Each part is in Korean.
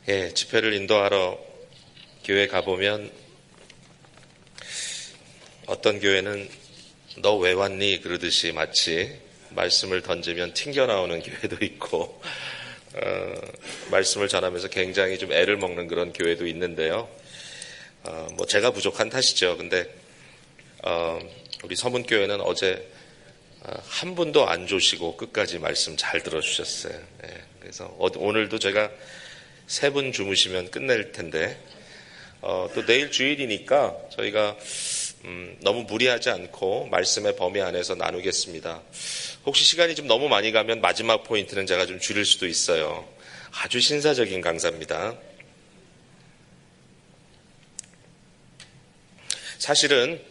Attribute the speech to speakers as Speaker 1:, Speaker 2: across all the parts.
Speaker 1: 집회를 인도하러 교회 가보면 어떤 교회는 너 왜 왔니? 그러듯이 마치 말씀을 던지면 튕겨나오는 교회도 있고 말씀을 전하면서 굉장히 좀 애를 먹는 그런 교회도 있는데요. 제가 부족한 탓이죠. 근데 우리 서문교회는 어제 한 분도 안 조시고 끝까지 말씀 잘 들어주셨어요. 그래서 오늘도 제가 3분 주무시면 끝낼 텐데 또 내일 주일이니까 저희가 너무 무리하지 않고 말씀의 범위 안에서 나누겠습니다. 혹시 시간이 좀 너무 많이 가면 마지막 포인트는 제가 좀 줄일 수도 있어요. 아주 신사적인 강사입니다. 사실은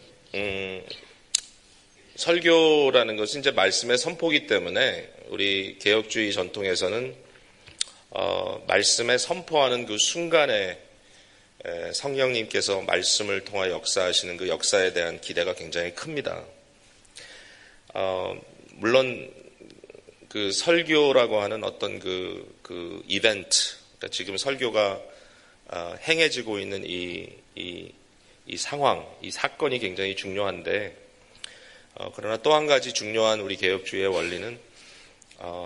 Speaker 1: 설교라는 것은 이제 말씀의 선포기 때문에 우리 개혁주의 전통에서는 말씀에 선포하는 그 순간에 성령님께서 말씀을 통하여 역사하시는 그 역사에 대한 기대가 굉장히 큽니다. 물론 그 설교라고 하는 어떤 그 이벤트, 그러니까 지금 설교가 행해지고 있는 이 상황, 이 사건이 굉장히 중요한데 그러나 또 한 가지 중요한 우리 개혁주의의 원리는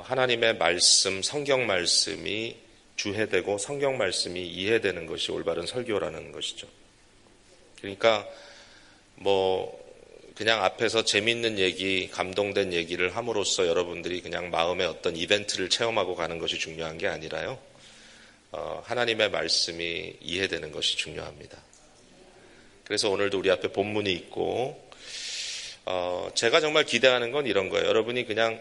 Speaker 1: 하나님의 말씀, 성경 말씀이 주해되고 성경 말씀이 이해되는 것이 올바른 설교라는 것이죠. 그러니까 그냥 앞에서 재밌는 얘기, 감동된 얘기를 함으로써 여러분들이 그냥 마음의 어떤 이벤트를 체험하고 가는 것이 중요한 게 아니라요. 하나님의 말씀이 이해되는 것이 중요합니다. 그래서 오늘도 우리 앞에 본문이 있고 제가 정말 기대하는 건 이런 거예요. 여러분이 그냥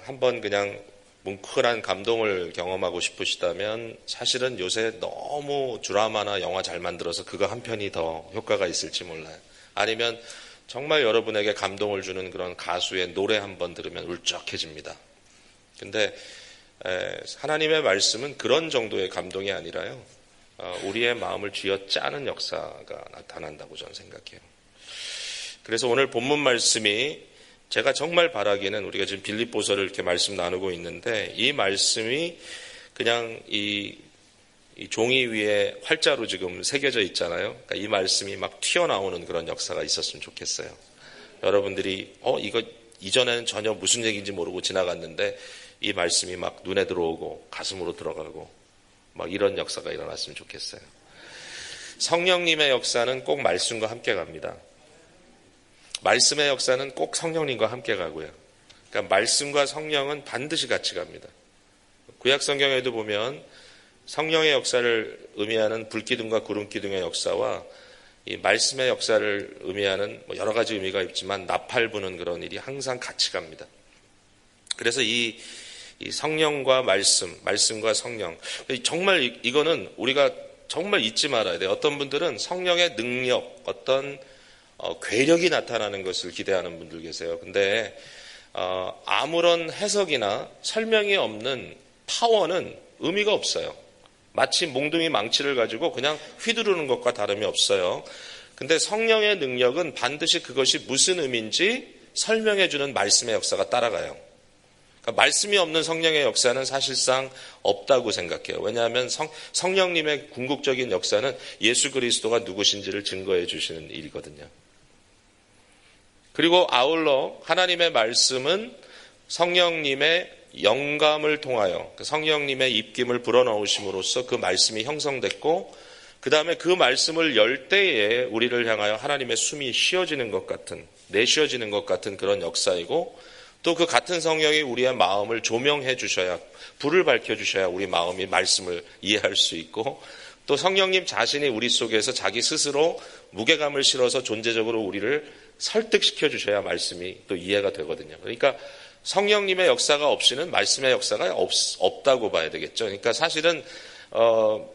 Speaker 1: 한번 그냥 뭉클한 감동을 경험하고 싶으시다면 사실은 요새 너무 드라마나 영화 잘 만들어서 그거 한 편이 더 효과가 있을지 몰라요. 아니면 정말 여러분에게 감동을 주는 그런 가수의 노래 한번 들으면 울적해집니다. 근데 하나님의 말씀은 그런 정도의 감동이 아니라요. 우리의 마음을 쥐어짜는 역사가 나타난다고 저는 생각해요. 그래서 오늘 본문 말씀이 제가 정말 바라기는 우리가 지금 빌립보서를 이렇게 말씀 나누고 있는데 이 말씀이 그냥 이 종이 위에 활자로 지금 새겨져 있잖아요. 그러니까 이 말씀이 막 튀어나오는 그런 역사가 있었으면 좋겠어요. 여러분들이 이거 이전에는 전혀 무슨 얘기인지 모르고 지나갔는데 이 말씀이 막 눈에 들어오고 가슴으로 들어가고 막 이런 역사가 일어났으면 좋겠어요. 성령님의 역사는 꼭 말씀과 함께 갑니다. 말씀의 역사는 꼭 성령님과 함께 가고요. 그러니까 말씀과 성령은 반드시 같이 갑니다. 구약 성경에도 보면 성령의 역사를 의미하는 불기둥과 구름기둥의 역사와 이 말씀의 역사를 의미하는 여러 가지 의미가 있지만 나팔 부는 그런 일이 항상 같이 갑니다. 그래서 이 성령과 말씀과 성령, 정말 이거는 우리가 정말 잊지 말아야 돼요. 어떤 분들은 성령의 능력, 어떤 괴력이 나타나는 것을 기대하는 분들 계세요. 근데 아무런 해석이나 설명이 없는 파워는 의미가 없어요. 마치 몽둥이 망치를 가지고 그냥 휘두르는 것과 다름이 없어요. 근데 성령의 능력은 반드시 그것이 무슨 의미인지 설명해주는 말씀의 역사가 따라가요. 그러니까 말씀이 없는 성령의 역사는 사실상 없다고 생각해요. 왜냐하면 성령님의 궁극적인 역사는 예수 그리스도가 누구신지를 증거해 주시는 일이거든요. 그리고 아울러 하나님의 말씀은 성령님의 영감을 통하여 성령님의 입김을 불어넣으심으로써 그 말씀이 형성됐고 그 다음에 그 말씀을 열 때에 우리를 향하여 하나님의 숨이 쉬어지는 것 같은, 내쉬어지는 것 같은 그런 역사이고 또 그 같은 성령이 우리의 마음을 조명해 주셔야, 불을 밝혀 주셔야 우리 마음이 말씀을 이해할 수 있고 또 성령님 자신이 우리 속에서 자기 스스로 무게감을 실어서 존재적으로 우리를 설득시켜 주셔야 말씀이 또 이해가 되거든요. 그러니까 성령님의 역사가 없이는 말씀의 역사가 없다고 봐야 되겠죠. 그러니까 사실은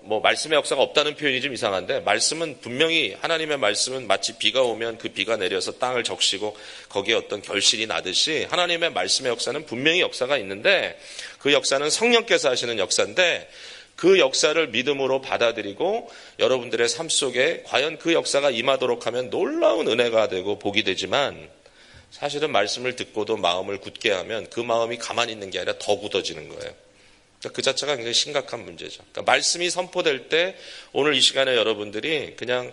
Speaker 1: 말씀의 역사가 없다는 표현이 좀 이상한데 말씀은 분명히 하나님의 말씀은 마치 비가 오면 그 비가 내려서 땅을 적시고 거기에 어떤 결실이 나듯이 하나님의 말씀의 역사는 분명히 역사가 있는데 그 역사는 성령께서 하시는 역사인데 그 역사를 믿음으로 받아들이고 여러분들의 삶 속에 과연 그 역사가 임하도록 하면 놀라운 은혜가 되고 복이 되지만 사실은 말씀을 듣고도 마음을 굳게 하면 그 마음이 가만히 있는 게 아니라 더 굳어지는 거예요. 그 자체가 굉장히 심각한 문제죠. 그러니까 말씀이 선포될 때 오늘 이 시간에 여러분들이 그냥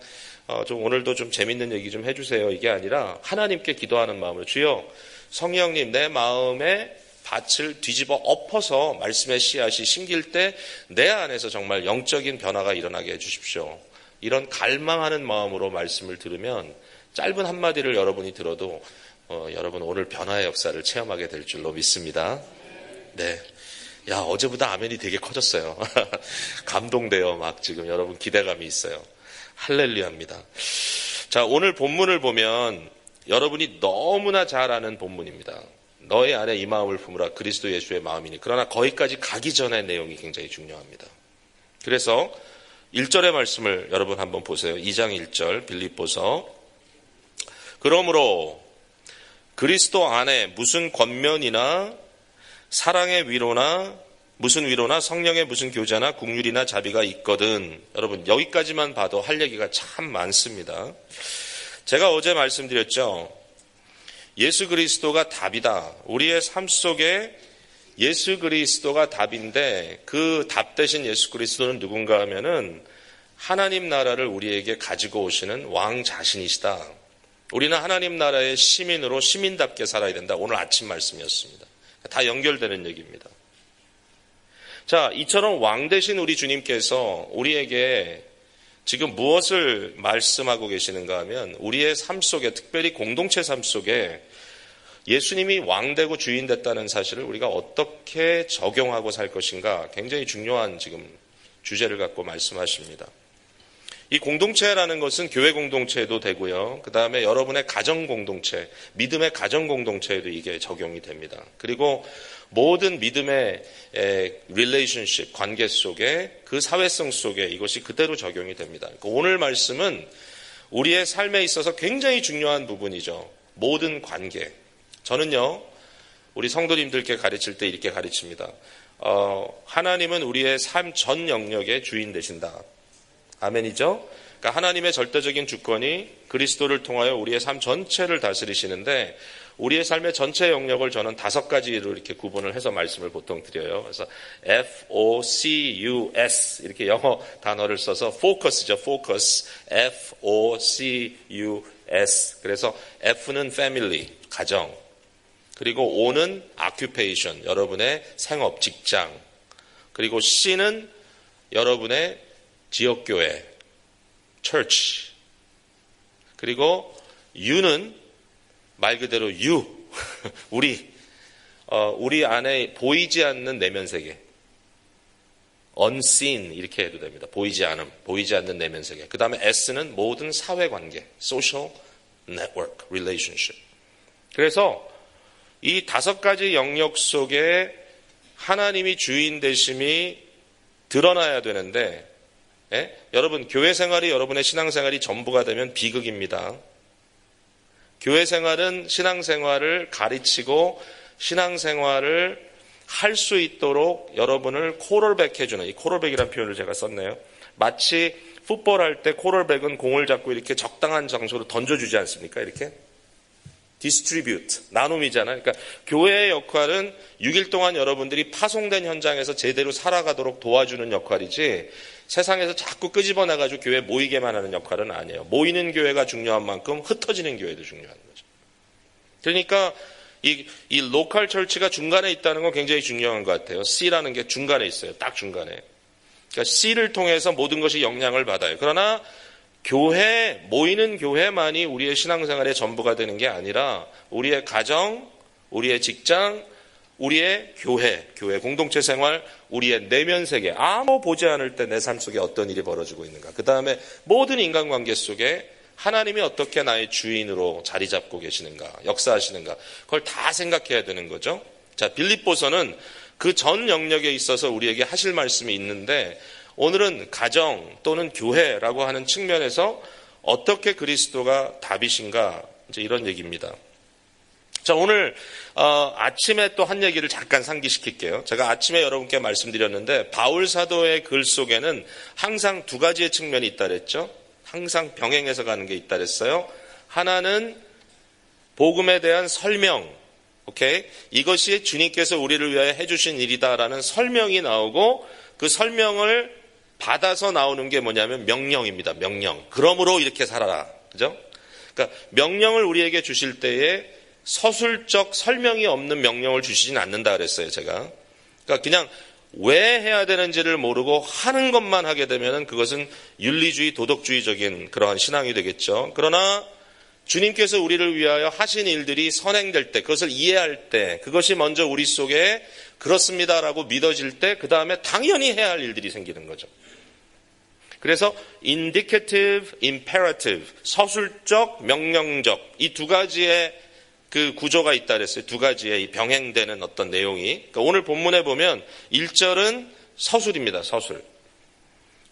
Speaker 1: 좀 오늘도 좀 재밌는 얘기 좀 해주세요. 이게 아니라 하나님께 기도하는 마음으로 주여 성령님 내 마음에 밭을 뒤집어 엎어서 말씀의 씨앗이 심길 때 내 안에서 정말 영적인 변화가 일어나게 해주십시오. 이런 갈망하는 마음으로 말씀을 들으면 짧은 한마디를 여러분이 들어도 여러분 오늘 변화의 역사를 체험하게 될 줄로 믿습니다. 네. 야, 어제보다 아멘이 되게 커졌어요. 감동돼요. 막 지금 여러분 기대감이 있어요. 할렐루야입니다. 자, 오늘 본문을 보면 여러분이 너무나 잘 아는 본문입니다. 너의 안에 이 마음을 품으라 그리스도 예수의 마음이니. 그러나 거기까지 가기 전의 내용이 굉장히 중요합니다. 그래서 1절의 말씀을 여러분 한번 보세요. 2장 1절 빌립보서. 그러므로 그리스도 안에 무슨 권면이나 사랑의 위로나 무슨 위로나 성령의 무슨 교제나 긍휼이나 자비가 있거든. 여러분 여기까지만 봐도 할 얘기가 참 많습니다. 제가 어제 말씀드렸죠. 예수 그리스도가 답이다. 우리의 삶 속에 예수 그리스도가 답인데 그 답 대신 예수 그리스도는 누군가 하면은 하나님 나라를 우리에게 가지고 오시는 왕 자신이시다. 우리는 하나님 나라의 시민으로 시민답게 살아야 된다. 오늘 아침 말씀이었습니다. 다 연결되는 얘기입니다. 자, 이처럼 왕 대신 우리 주님께서 우리에게 지금 무엇을 말씀하고 계시는가 하면 우리의 삶 속에 특별히 공동체 삶 속에 예수님이 왕 되고 주인 됐다는 사실을 우리가 어떻게 적용하고 살 것인가 굉장히 중요한 지금 주제를 갖고 말씀하십니다. 이 공동체라는 것은 교회 공동체도 되고요. 그 다음에 여러분의 가정 공동체, 믿음의 가정 공동체에도 이게 적용이 됩니다. 그리고 모든 믿음의 relationship, 관계 속에 그 사회성 속에 이것이 그대로 적용이 됩니다. 그러니까 오늘 말씀은 우리의 삶에 있어서 굉장히 중요한 부분이죠. 모든 관계. 저는요, 우리 성도님들께 가르칠 때 이렇게 가르칩니다. 하나님은 우리의 삶 전 영역의 주인 되신다. 아멘이죠? 그러니까 하나님의 절대적인 주권이 그리스도를 통하여 우리의 삶 전체를 다스리시는데 우리의 삶의 전체 영역을 저는 5가지로 이렇게 구분을 해서 말씀을 보통 드려요. 그래서 F-O-C-U-S 이렇게 영어 단어를 써서 focus죠. focus. F-O-C-U-S. 그래서 F는 family, 가정. 그리고 O는 occupation, 여러분의 생업, 직장. 그리고 C는 여러분의 지역교회, church. 그리고 U는 말 그대로 you, 우리 안에 보이지 않는 내면 세계. unseen 이렇게 해도 됩니다. 보이지 않는 내면 세계. 그 다음에 S는 모든 사회관계, social network, relationship. 그래서 이 5가지 영역 속에 하나님이 주인 되심이 드러나야 되는데 여러분 교회 생활이 여러분의 신앙생활이 전부가 되면 비극입니다. 교회 생활은 신앙생활을 가르치고 신앙생활을 할 수 있도록 여러분을 코럴백 해주는, 이 코럴백이라는 표현을 제가 썼네요. 마치 풋볼 할 때 코럴백은 공을 잡고 이렇게 적당한 장소로 던져주지 않습니까? 이렇게 디스트리뷰트, 나눔이잖아요. 그러니까 교회의 역할은 6일 동안 여러분들이 파송된 현장에서 제대로 살아가도록 도와주는 역할이지 세상에서 자꾸 끄집어내가지고 교회 모이게만 하는 역할은 아니에요. 모이는 교회가 중요한 만큼 흩어지는 교회도 중요한 거죠. 그러니까 이 로컬 철치가 중간에 있다는 건 굉장히 중요한 것 같아요. C라는 게 중간에 있어요. 딱 중간에. 그러니까 C를 통해서 모든 것이 영향을 받아요. 그러나 교회, 모이는 교회만이 우리의 신앙생활의 전부가 되는 게 아니라 우리의 가정, 우리의 직장, 우리의 교회 공동체 생활, 우리의 내면 세계, 아무 보지 않을 때 내 삶 속에 어떤 일이 벌어지고 있는가. 그 다음에 모든 인간관계 속에 하나님이 어떻게 나의 주인으로 자리 잡고 계시는가, 역사하시는가, 그걸 다 생각해야 되는 거죠. 자, 빌립보서는 그 전 영역에 있어서 우리에게 하실 말씀이 있는데 오늘은 가정 또는 교회라고 하는 측면에서 어떻게 그리스도가 답이신가, 이제 이런 얘기입니다. 자, 오늘 아침에 또 한 얘기를 잠깐 상기시킬게요. 제가 아침에 여러분께 말씀드렸는데 바울 사도의 글 속에는 항상 2가지의 측면이 있다 그랬죠. 항상 병행해서 가는 게 있다 그랬어요. 하나는 복음에 대한 설명, 오케이? 이것이 주님께서 우리를 위하여 해주신 일이다라는 설명이 나오고 그 설명을 받아서 나오는 게 뭐냐면 명령입니다. 명령. 그러므로 이렇게 살아라. 그죠? 그러니까 명령을 우리에게 주실 때에 서술적 설명이 없는 명령을 주시진 않는다 그랬어요, 제가. 그러니까 그냥 왜 해야 되는지를 모르고 하는 것만 하게 되면 그것은 윤리주의, 도덕주의적인 그러한 신앙이 되겠죠. 그러나 주님께서 우리를 위하여 하신 일들이 선행될 때, 그것을 이해할 때, 그것이 먼저 우리 속에 그렇습니다라고 믿어질 때, 그 다음에 당연히 해야 할 일들이 생기는 거죠. 그래서 indicative, imperative, 서술적, 명령적 이 두 가지의 그 구조가 있다 그랬어요. 두 가지의 이 병행되는 어떤 내용이. 그러니까 오늘 본문에 보면 1절은 서술입니다. 서술.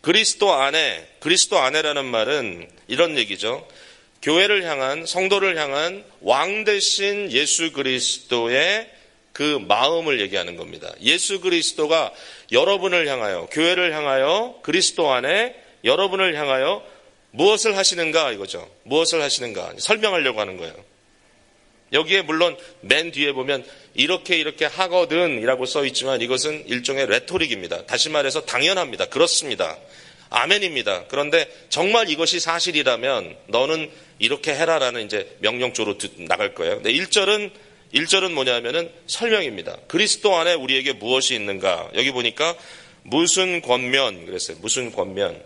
Speaker 1: 그리스도 안에라는 말은 이런 얘기죠. 교회를 향한, 성도를 향한 왕 대신 예수 그리스도의 그 마음을 얘기하는 겁니다. 예수 그리스도가 여러분을 향하여, 교회를 향하여, 그리스도 안에 여러분을 향하여 무엇을 하시는가 이거죠. 무엇을 하시는가 설명하려고 하는 거예요. 여기에 물론 맨 뒤에 보면 이렇게 하거든 이라고 써 있지만 이것은 일종의 레토릭입니다. 다시 말해서 당연합니다. 그렇습니다. 아멘입니다. 그런데 정말 이것이 사실이라면 너는 이렇게 해라라는 이제 명령조로 나갈 거예요. 근데 1절은 뭐냐면은 설명입니다. 그리스도 안에 우리에게 무엇이 있는가. 여기 보니까 무슨 권면 그랬어요. 무슨 권면.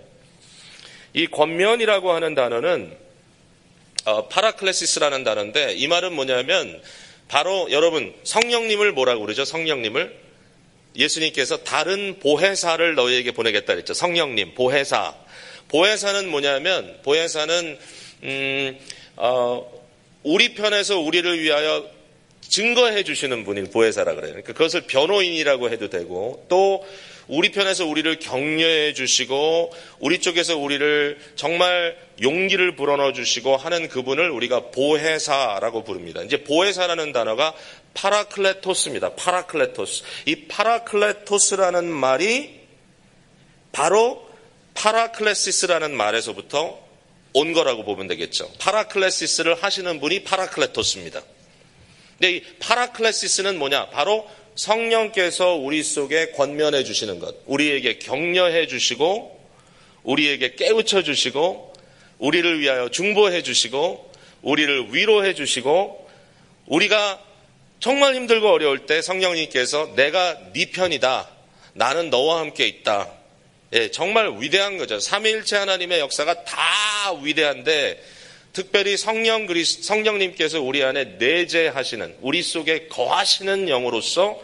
Speaker 1: 이 권면이라고 하는 단어는 파라클레시스라는 단어인데 이 말은 뭐냐면 바로 여러분 성령님을 뭐라고 그러죠? 성령님을 예수님께서 다른 보혜사를 너희에게 보내겠다 그랬죠. 성령님, 보혜사. 보혜사는 뭐냐면 보혜사는 우리 편에서 우리를 위하여 증거해 주시는 분이 보혜사라 그래요. 그러니까 그것을 변호인이라고 해도 되고 또 우리 편에서 우리를 격려해 주시고 우리 쪽에서 우리를 정말 용기를 불어넣어 주시고 하는 그분을 우리가 보혜사라고 부릅니다. 이제 보혜사라는 단어가 파라클레토스입니다. 파라클레토스. 이 파라클레토스라는 말이 바로 파라클레시스라는 말에서부터 온 거라고 보면 되겠죠. 파라클레시스를 하시는 분이 파라클레토스입니다. 근데 이 파라클레시스는 뭐냐? 바로 성령께서 우리 속에 권면해 주시는 것, 우리에게 격려해 주시고 우리에게 깨우쳐 주시고 우리를 위하여 중보해 주시고 우리를 위로해 주시고 우리가 정말 힘들고 어려울 때 성령님께서 내가 네 편이다. 나는 너와 함께 있다. 예, 정말 위대한 거죠. 삼위일체 하나님의 역사가 다 위대한데 특별히 성령님께서 우리 안에 내재하시는 우리 속에 거하시는 영으로서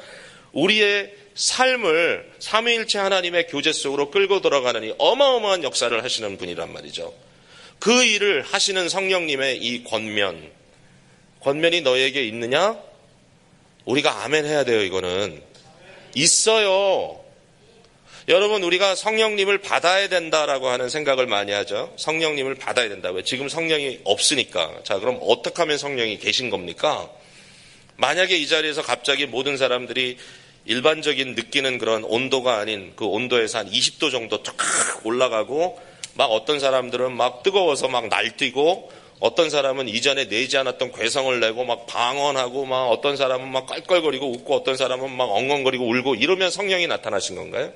Speaker 1: 우리의 삶을 삼위일체 하나님의 교제 속으로 끌고 들어가는 이 어마어마한 역사를 하시는 분이란 말이죠. 그 일을 하시는 성령님의 이 권면이 너에게 있느냐? 우리가 아멘 해야 돼요. 이거는 있어요. 여러분 우리가 성령님을 받아야 된다라고 하는 생각을 많이 하죠. 성령님을 받아야 된다. 왜? 지금 성령이 없으니까. 자, 그럼 어떻게 하면 성령이 계신 겁니까? 만약에 이 자리에서 갑자기 모든 사람들이 일반적인 느끼는 그런 온도가 아닌 그 온도에서 한 20도 정도 탁 올라가고 막 어떤 사람들은 막 뜨거워서 막 날뛰고 어떤 사람은 이전에 내지 않았던 괴성을 내고 막 방언하고 막 어떤 사람은 막 껄껄거리고 웃고 어떤 사람은 막 엉엉거리고 울고 이러면 성령이 나타나신 건가요?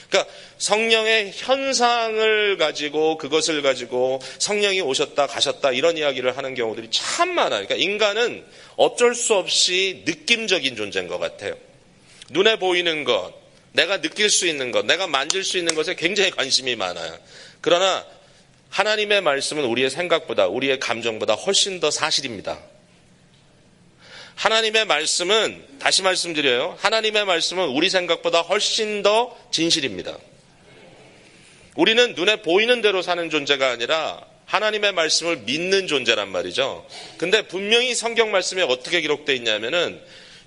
Speaker 1: 그러니까 성령의 현상을 가지고 그것을 가지고 성령이 오셨다 가셨다 이런 이야기를 하는 경우들이 참 많아요. 그러니까 인간은 어쩔 수 없이 느낌적인 존재인 것 같아요. 눈에 보이는 것, 내가 느낄 수 있는 것, 내가 만질 수 있는 것에 굉장히 관심이 많아요. 그러나 하나님의 말씀은 우리의 생각보다 우리의 감정보다 훨씬 더 사실입니다. 하나님의 말씀은 다시 말씀드려요. 하나님의 말씀은 우리 생각보다 훨씬 더 진실입니다. 우리는 눈에 보이는 대로 사는 존재가 아니라 하나님의 말씀을 믿는 존재란 말이죠. 근데 분명히 성경 말씀에 어떻게 기록되어 있냐면은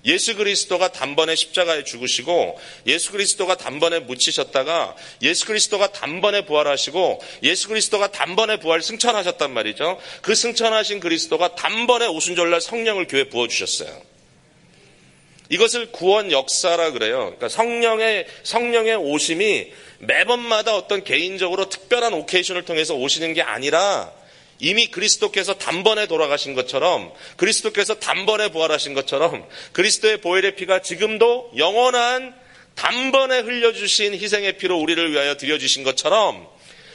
Speaker 1: 예수 그리스도가 단번에 십자가에 죽으시고 예수 그리스도가 단번에 묻히셨다가 예수 그리스도가 단번에 부활하시고 예수 그리스도가 단번에 부활 승천하셨단 말이죠. 그 승천하신 그리스도가 단번에 오순절날 성령을 교회에 부어주셨어요. 이것을 구원 역사라 그래요. 그러니까 성령의 오심이 매번마다 어떤 개인적으로 특별한 오케이션을 통해서 오시는 게 아니라 이미 그리스도께서 단번에 돌아가신 것처럼, 그리스도께서 단번에 부활하신 것처럼, 그리스도의 보혈의 피가 지금도 영원한 단번에 흘려주신 희생의 피로 우리를 위하여 드려주신 것처럼,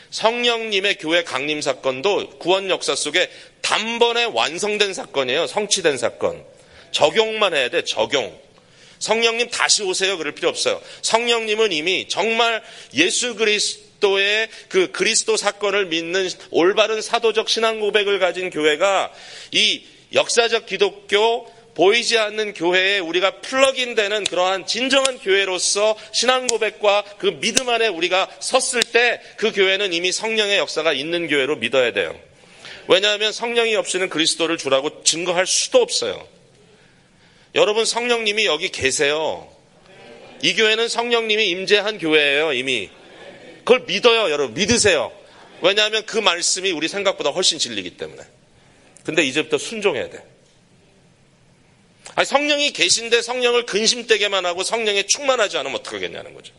Speaker 1: 성령님의 교회 강림 사건도 구원 역사 속에 단번에 완성된 사건이에요. 성취된 사건. 적용만 해야 돼, 적용. 성령님 다시 오세요 그럴 필요 없어요. 성령님은 이미 정말 예수 그리스도의 그 그리스도 사건을 믿는 올바른 사도적 신앙 고백을 가진 교회가 이 역사적 기독교 보이지 않는 교회에 우리가 플러그인 되는 그러한 진정한 교회로서 신앙 고백과 그 믿음 안에 우리가 섰을 때 그 교회는 이미 성령의 역사가 있는 교회로 믿어야 돼요. 왜냐하면 성령이 없이는 그리스도를 주라고 증거할 수도 없어요. 여러분, 성령님이 여기 계세요. 이 교회는 성령님이 임재한 교회예요. 이미 그걸 믿어요. 여러분 믿으세요. 왜냐하면 그 말씀이 우리 생각보다 훨씬 진리이기 때문에. 근데 이제부터 순종해야 돼. 아니, 성령이 계신데 성령을 근심되게만 하고 성령에 충만하지 않으면 어떡하겠냐는 거죠.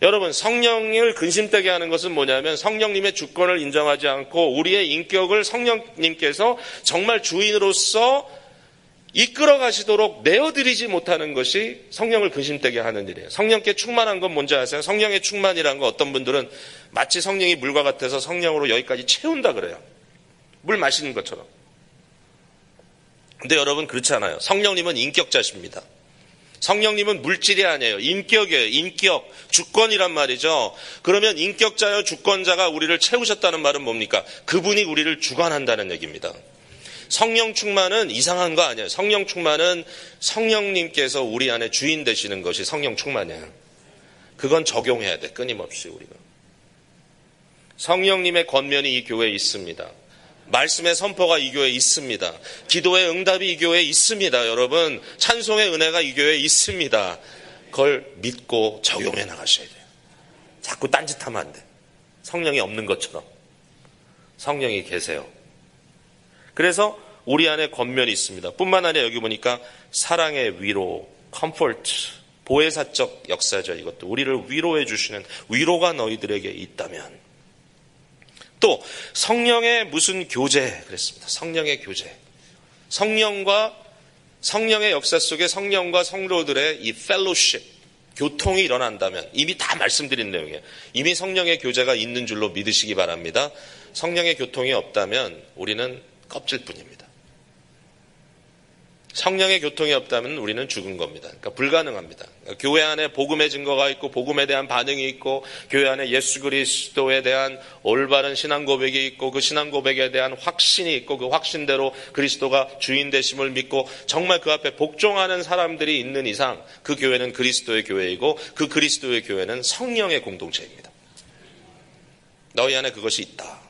Speaker 1: 여러분, 성령을 근심되게 하는 것은 뭐냐면 성령님의 주권을 인정하지 않고 우리의 인격을 성령님께서 정말 주인으로서 이끌어 가시도록 내어드리지 못하는 것이 성령을 근심되게 하는 일이에요. 성령께 충만한 건 뭔지 아세요? 성령의 충만이라는 거 어떤 분들은 마치 성령이 물과 같아서 성령으로 여기까지 채운다 그래요. 물 마시는 것처럼. 근데 여러분 그렇지 않아요. 성령님은 인격자십니다. 성령님은 물질이 아니에요. 인격이에요. 인격. 주권이란 말이죠. 그러면 인격자여 주권자가 우리를 채우셨다는 말은 뭡니까? 그분이 우리를 주관한다는 얘기입니다. 성령 충만은 이상한 거 아니에요. 성령 충만은 성령님께서 우리 안에 주인 되시는 것이 성령 충만이에요. 그건 적용해야 돼. 끊임없이 우리가. 성령님의 권면이 이 교회에 있습니다. 말씀의 선포가 이 교회에 있습니다. 기도의 응답이 이 교회에 있습니다. 여러분, 찬송의 은혜가 이 교회에 있습니다. 그걸 믿고 적용해 나가셔야 돼요. 자꾸 딴짓하면 안 돼. 성령이 없는 것처럼. 성령이 계세요. 그래서 우리 안에 권면이 있습니다. 뿐만 아니라 여기 보니까 사랑의 위로, 컴포트, 보혜사적 역사죠. 이것도 우리를 위로해 주시는 위로가 너희들에게 있다면. 또 성령의 무슨 교제 그랬습니다. 성령의 교제. 성령과 성령의 역사 속에 성령과 성도들의 이 펠로십, 교통이 일어난다면 이미 다 말씀드린 내용이에요. 이미 성령의 교제가 있는 줄로 믿으시기 바랍니다. 성령의 교통이 없다면 우리는 껍질뿐입니다. 성령의 교통이 없다면 우리는 죽은 겁니다. 그러니까 불가능합니다. 교회 안에 복음의 증거가 있고 복음에 대한 반응이 있고 교회 안에 예수 그리스도에 대한 올바른 신앙 고백이 있고 그 신앙 고백에 대한 확신이 있고 그 확신대로 그리스도가 주인 되심을 믿고 정말 그 앞에 복종하는 사람들이 있는 이상 그 교회는 그리스도의 교회이고 그 그리스도의 교회는 성령의 공동체입니다. 너희 안에 그것이 있다.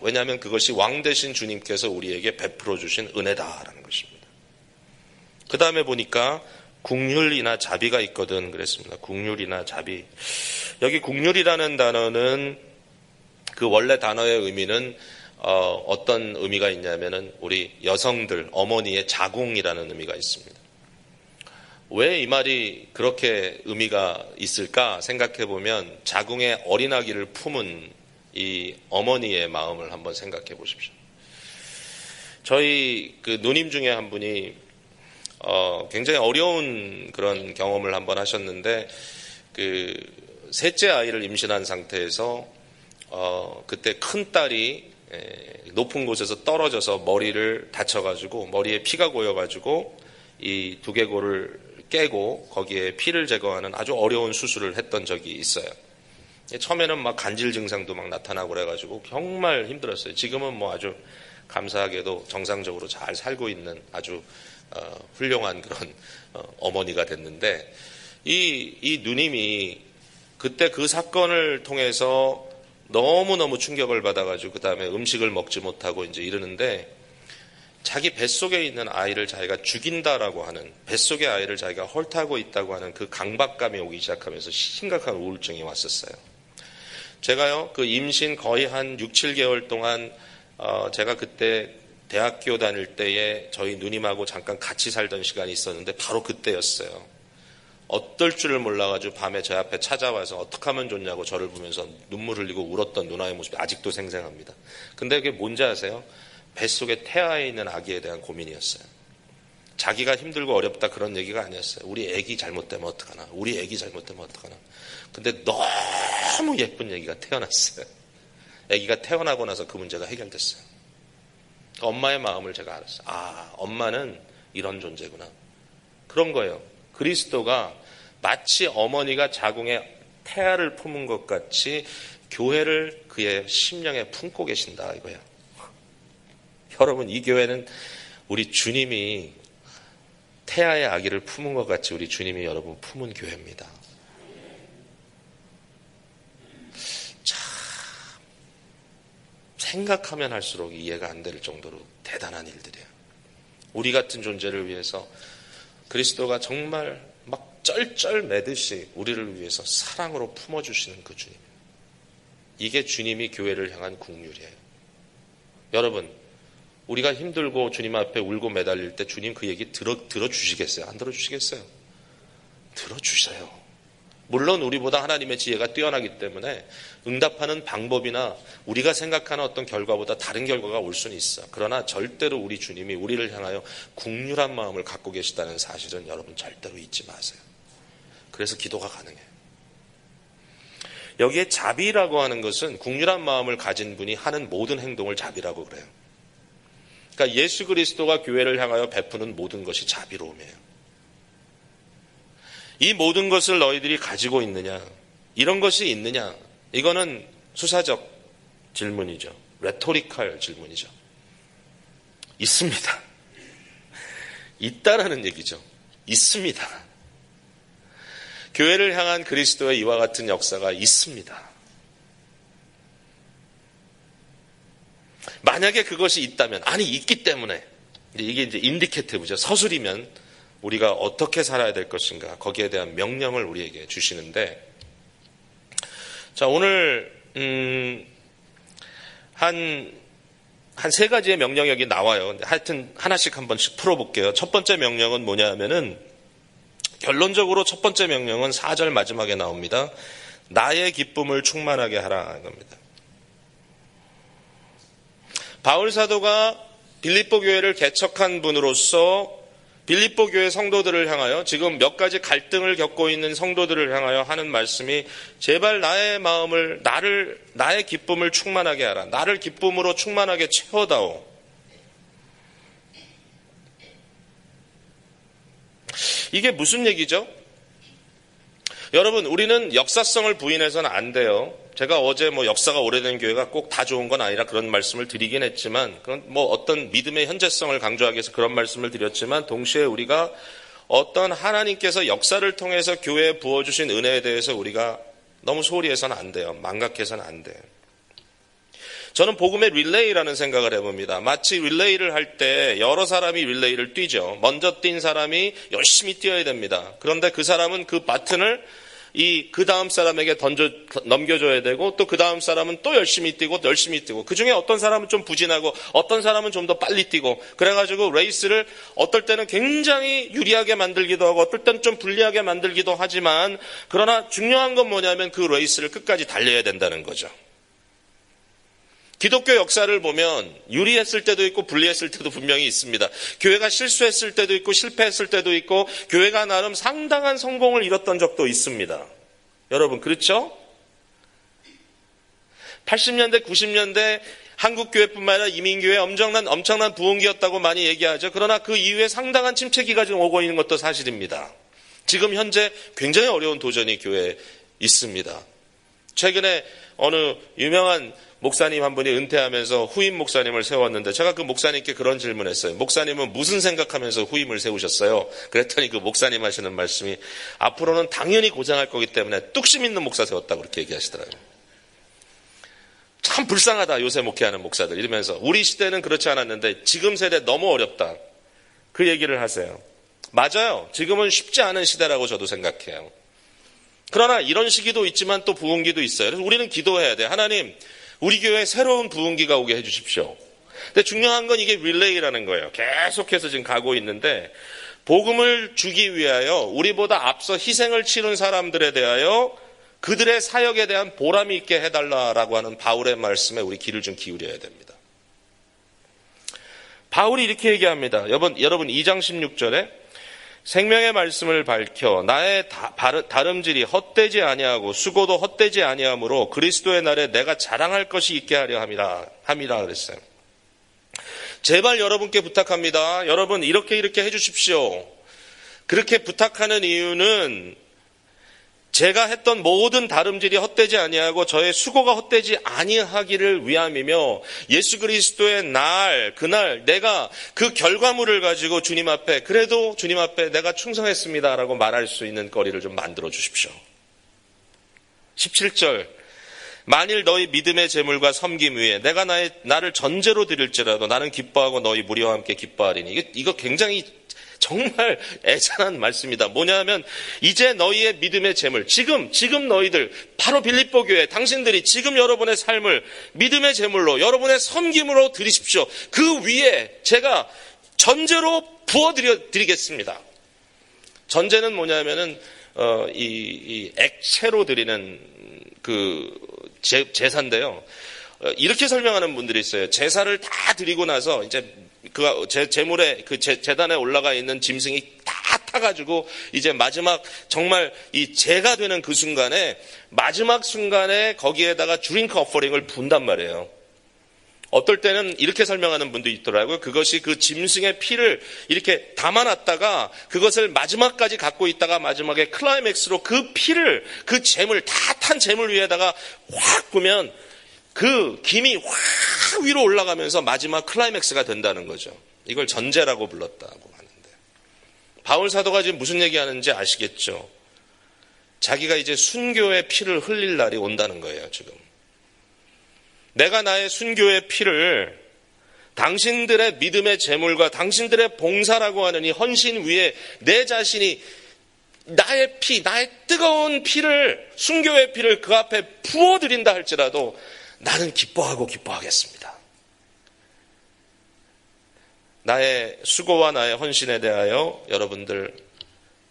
Speaker 1: 왜냐하면 그것이 왕 되신 주님께서 우리에게 베풀어 주신 은혜다라는 것입니다. 그 다음에 보니까 국률이나 자비가 있거든 그랬습니다. 국률이나 자비. 여기 국률이라는 단어는 그 원래 단어의 의미는 어떤 의미가 있냐면은 우리 여성들 어머니의 자궁이라는 의미가 있습니다. 왜 이 말이 그렇게 의미가 있을까 생각해 보면 자궁에 어린아기를 품은 이 어머니의 마음을 한번 생각해 보십시오. 저희 그 누님 중에 한 분이 굉장히 어려운 그런 경험을 한번 하셨는데 그 셋째 아이를 임신한 상태에서 그때 큰 딸이 높은 곳에서 떨어져서 머리를 다쳐가지고 머리에 피가 고여가지고 이 두개골을 깨고 거기에 피를 제거하는 아주 어려운 수술을 했던 적이 있어요. 처음에는 막 간질 증상도 막 나타나고 그래가지고 정말 힘들었어요. 지금은 뭐 아주 감사하게도 정상적으로 잘 살고 있는 아주 훌륭한 그런 어머니가 됐는데 이 누님이 그때 그 사건을 통해서 너무너무 충격을 받아가지고 그 다음에 음식을 먹지 못하고 이제 이러는데 자기 뱃속에 있는 아이를 자기가 죽인다라고 하는 뱃속의 아이를 자기가 헐타고 있다고 하는 그 강박감이 오기 시작하면서 심각한 우울증이 왔었어요. 제가요, 그 임신 거의 한 6, 7개월 동안, 제가 그때 대학교 다닐 때에 저희 누님하고 잠깐 같이 살던 시간이 있었는데 바로 그때였어요. 어떨 줄을 몰라가지고 밤에 제 앞에 찾아와서 어떻게 하면 좋냐고 저를 보면서 눈물 흘리고 울었던 누나의 모습이 아직도 생생합니다. 근데 그게 뭔지 아세요? 뱃속에 태아에 있는 아기에 대한 고민이었어요. 자기가 힘들고 어렵다 그런 얘기가 아니었어요. 우리 애기 잘못되면 어떡하나. 우리 애기 잘못되면 어떡하나. 근데 너무 예쁜 얘기가 태어났어요. 애기가 태어나고 나서 그 문제가 해결됐어요. 엄마의 마음을 제가 알았어요. 아, 엄마는 이런 존재구나. 그런 거예요. 그리스도가 마치 어머니가 자궁에 태아를 품은 것 같이 교회를 그의 심령에 품고 계신다 이거예요. 여러분, 이 교회는 우리 주님이 태아의 아기를 품은 것 같이 우리 주님이 여러분 품은 교회입니다. 참 생각하면 할수록 이해가 안 될 정도로 대단한 일들이에요. 우리 같은 존재를 위해서 그리스도가 정말 막 쩔쩔 매듯이 우리를 위해서 사랑으로 품어주시는 그 주님. 이게 주님이 교회를 향한 국률이에요. 여러분, 우리가 힘들고 주님 앞에 울고 매달릴 때 주님 그 얘기 들어주시겠어요? 안 들어주시겠어요? 들어주세요. 물론 우리보다 하나님의 지혜가 뛰어나기 때문에 응답하는 방법이나 우리가 생각하는 어떤 결과보다 다른 결과가 올 수는 있어. 그러나 절대로 우리 주님이 우리를 향하여 국률한 마음을 갖고 계시다는 사실은 여러분 절대로 잊지 마세요. 그래서 기도가 가능해요. 여기에 자비라고 하는 것은 국률한 마음을 가진 분이 하는 모든 행동을 자비라고 그래요. 그러니까 예수 그리스도가 교회를 향하여 베푸는 모든 것이 자비로움이에요. 이 모든 것을 너희들이 가지고 있느냐? 이런 것이 있느냐? 이거는 수사적 질문이죠. 레토리컬 질문이죠. 있습니다. 있다라는 얘기죠. 있습니다. 교회를 향한 그리스도의 이와 같은 역사가 있습니다. 만약에 그것이 있다면, 아니 있기 때문에, 이게 이제 인디케티브죠. 서술이면 우리가 어떻게 살아야 될 것인가, 거기에 대한 명령을 우리에게 주시는데, 자, 오늘 한 세 가지의 명령이 여기 나와요. 하여튼 하나씩 한 번씩 풀어볼게요. 첫 번째 명령은 뭐냐 하면은, 결론적으로 첫 번째 명령은 4절 마지막에 나옵니다. 나의 기쁨을 충만하게 하라 겁니다. 바울 사도가 빌립보 교회를 개척한 분으로서 빌립보 교회 성도들을 향하여, 지금 몇 가지 갈등을 겪고 있는 성도들을 향하여 하는 말씀이, 제발 나의 마음을, 나의 기쁨을 충만하게 하라. 나를 기쁨으로 충만하게 채워다오. 이게 무슨 얘기죠? 여러분, 우리는 역사성을 부인해서는 안 돼요. 제가 어제 역사가 오래된 교회가 꼭 다 좋은 건 아니라 그런 말씀을 드리긴 했지만, 그건 어떤 믿음의 현재성을 강조하기 위해서 그런 말씀을 드렸지만, 동시에 우리가 어떤 하나님께서 역사를 통해서 교회에 부어주신 은혜에 대해서 우리가 너무 소홀히 해서는 안 돼요. 망각해서는 안 돼요. 저는 복음의 릴레이라는 생각을 해봅니다. 마치 릴레이를 할 때 여러 사람이 릴레이를 뛰죠. 먼저 뛴 사람이 열심히 뛰어야 됩니다. 그런데 그 사람은 그 바튼을 그 다음 사람에게 넘겨줘야 되고, 또 그 다음 사람은 또 열심히 뛰고, 그 중에 어떤 사람은 좀 부진하고, 어떤 사람은 좀 더 빨리 뛰고, 그래가지고 레이스를 어떨 때는 굉장히 유리하게 만들기도 하고, 어떨 때는 좀 불리하게 만들기도 하지만, 그러나 중요한 건 뭐냐면 그 레이스를 끝까지 달려야 된다는 거죠. 기독교 역사를 보면 유리했을 때도 있고 불리했을 때도 분명히 있습니다. 교회가 실수했을 때도 있고 실패했을 때도 있고, 교회가 나름 상당한 성공을 이뤘던 적도 있습니다. 여러분, 그렇죠? 80년대, 90년대 한국교회뿐만 아니라 이민교회 엄청난 부흥기였다고 많이 얘기하죠. 그러나 그 이후에 상당한 침체기가 지금 오고 있는 것도 사실입니다. 지금 현재 굉장히 어려운 도전이 교회에 있습니다. 최근에 어느 유명한 목사님 한 분이 은퇴하면서 후임 목사님을 세웠는데, 제가 그 목사님께 그런 질문했어요. 목사님은 무슨 생각하면서 후임을 세우셨어요? 그랬더니 그 목사님 하시는 말씀이, 앞으로는 당연히 고생할 거기 때문에 뚝심 있는 목사 세웠다고 그렇게 얘기하시더라고요. 참 불쌍하다, 요새 목회하는 목사들. 이러면서 우리 시대는 그렇지 않았는데 지금 세대 너무 어렵다, 그 얘기를 하세요. 맞아요. 지금은 쉽지 않은 시대라고 저도 생각해요. 그러나 이런 시기도 있지만 또 부흥기도 있어요. 그래서 우리는 기도해야 돼요. 하나님, 우리 교회에 새로운 부흥기가 오게 해주십시오. 근데 중요한 건 이게 릴레이라는 거예요. 계속해서 지금 가고 있는데 복음을 주기 위하여 우리보다 앞서 희생을 치른 사람들에 대하여 그들의 사역에 대한 보람이 있게 해달라라고 하는 바울의 말씀에 우리 귀를 좀 기울여야 됩니다. 바울이 이렇게 얘기합니다. 여러분 2장 16절에 생명의 말씀을 밝혀 나의 다름질이 헛되지 아니하고 수고도 헛되지 아니하므로 그리스도의 날에 내가 자랑할 것이 있게 하려 함이라 그랬어요. 제발 여러분께 부탁합니다. 여러분 이렇게 해주십시오. 그렇게 부탁하는 이유는 제가 했던 모든 다름질이 헛되지 아니하고 저의 수고가 헛되지 아니하기를 위함이며 예수 그리스도의 날, 그날 내가 그 결과물을 가지고 주님 앞에 그래도 주님 앞에 내가 충성했습니다라고 말할 수 있는 거리를 좀 만들어 주십시오. 17절 만일 너희 믿음의 제물과 섬김 위에 내가 나를 전제로 드릴지라도 나는 기뻐하고 너희 무리와 함께 기뻐하리니. 이거 굉장히 정말 애잔한 말씀이다. 뭐냐면 이제 너희의 믿음의 제물, 지금 너희들 바로 빌립보 교회 당신들이 지금 여러분의 삶을 믿음의 제물로 여러분의 섬김으로 드리십시오. 그 위에 제가 전제로 부어드리겠습니다. 전제는 뭐냐면은 이 액체로 드리는 그 제사인데요. 이렇게 설명하는 분들이 있어요. 제사를 다 드리고 나서 이제 그 제물에 그 제단에 올라가 있는 짐승이 다 타가지고 이제 마지막 정말 이 제가 되는 그 순간에 마지막 순간에 거기에다가 드링크 어퍼링을 분단 말이에요. 어떨 때는 이렇게 설명하는 분도 있더라고요. 그것이 그 짐승의 피를 이렇게 담아놨다가 그것을 마지막까지 갖고 있다가 마지막에 클라이맥스로 그 피를 그 제물 다 탄 제물 위에다가 확 부면 그 김이 확 위로 올라가면서 마지막 클라이맥스가 된다는 거죠. 이걸 전제라고 불렀다고 하는데 바울 사도가 지금 무슨 얘기하는지 아시겠죠? 자기가 이제 순교의 피를 흘릴 날이 온다는 거예요. 지금 내가 나의 순교의 피를 당신들의 믿음의 제물과 당신들의 봉사라고 하는 이 헌신 위에 내 자신이 나의 피, 나의 뜨거운 피를, 순교의 피를 그 앞에 부어드린다 할지라도 나는 기뻐하겠습니다. 나의 수고와 나의 헌신에 대하여 여러분들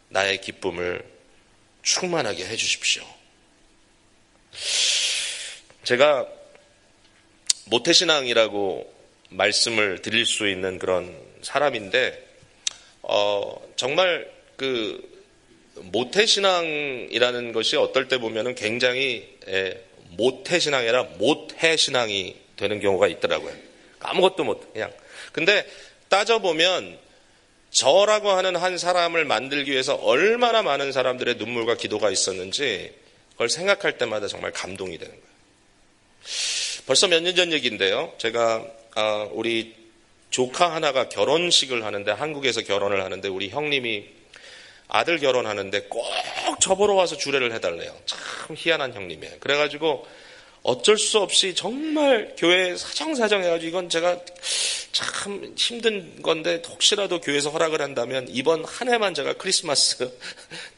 Speaker 1: 나의 기쁨을 충만하게 해주십시오. 제가 모태신앙이라고 말씀을 드릴 수 있는 그런 사람인데 정말 그 모태신앙이라는 것이 어떨 때 보면은 굉장히 모태신앙이 아니라 못해신앙이 되는 경우가 있더라고요. 아무것도 못 그냥. 근데 따져보면 저라고 하는 한 사람을 만들기 위해서 얼마나 많은 사람들의 눈물과 기도가 있었는지 그걸 생각할 때마다 정말 감동이 되는 거예요. 벌써 몇 년 전 얘기인데요. 제가 우리 조카 하나가 결혼식을 하는데 한국에서 결혼을 하는데 우리 형님이 아들 결혼하는데 꼭 저보러 와서 주례를 해달래요. 참 희한한 형님이에요. 그래가지고 어쩔 수 없이 정말 교회 사정 해가지고 이건 제가 참 힘든 건데 혹시라도 교회에서 허락을 한다면 이번 한 해만 제가 크리스마스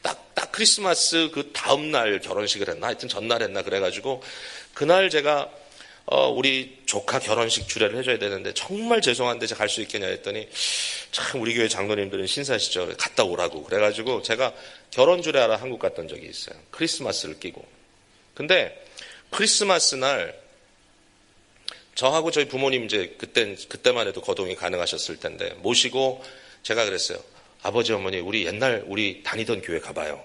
Speaker 1: 딱 크리스마스 그 다음 날 결혼식을 했나 하여튼 전날 했나 그래가지고 그날 제가 우리 조카 결혼식 주례를 해줘야 되는데 정말 죄송한데 제가 갈 수 있겠냐 했더니 참 우리 교회 장로님들은 신사시죠. 갔다 오라고. 그래가지고 제가 결혼 주례하러 한국 갔던 적이 있어요. 크리스마스를 끼고. 근데 크리스마스 날 저하고 저희 부모님 이제 그때만 해도 거동이 가능하셨을 텐데 모시고 제가 그랬어요. 아버지 어머니 우리 다니던 교회 가봐요.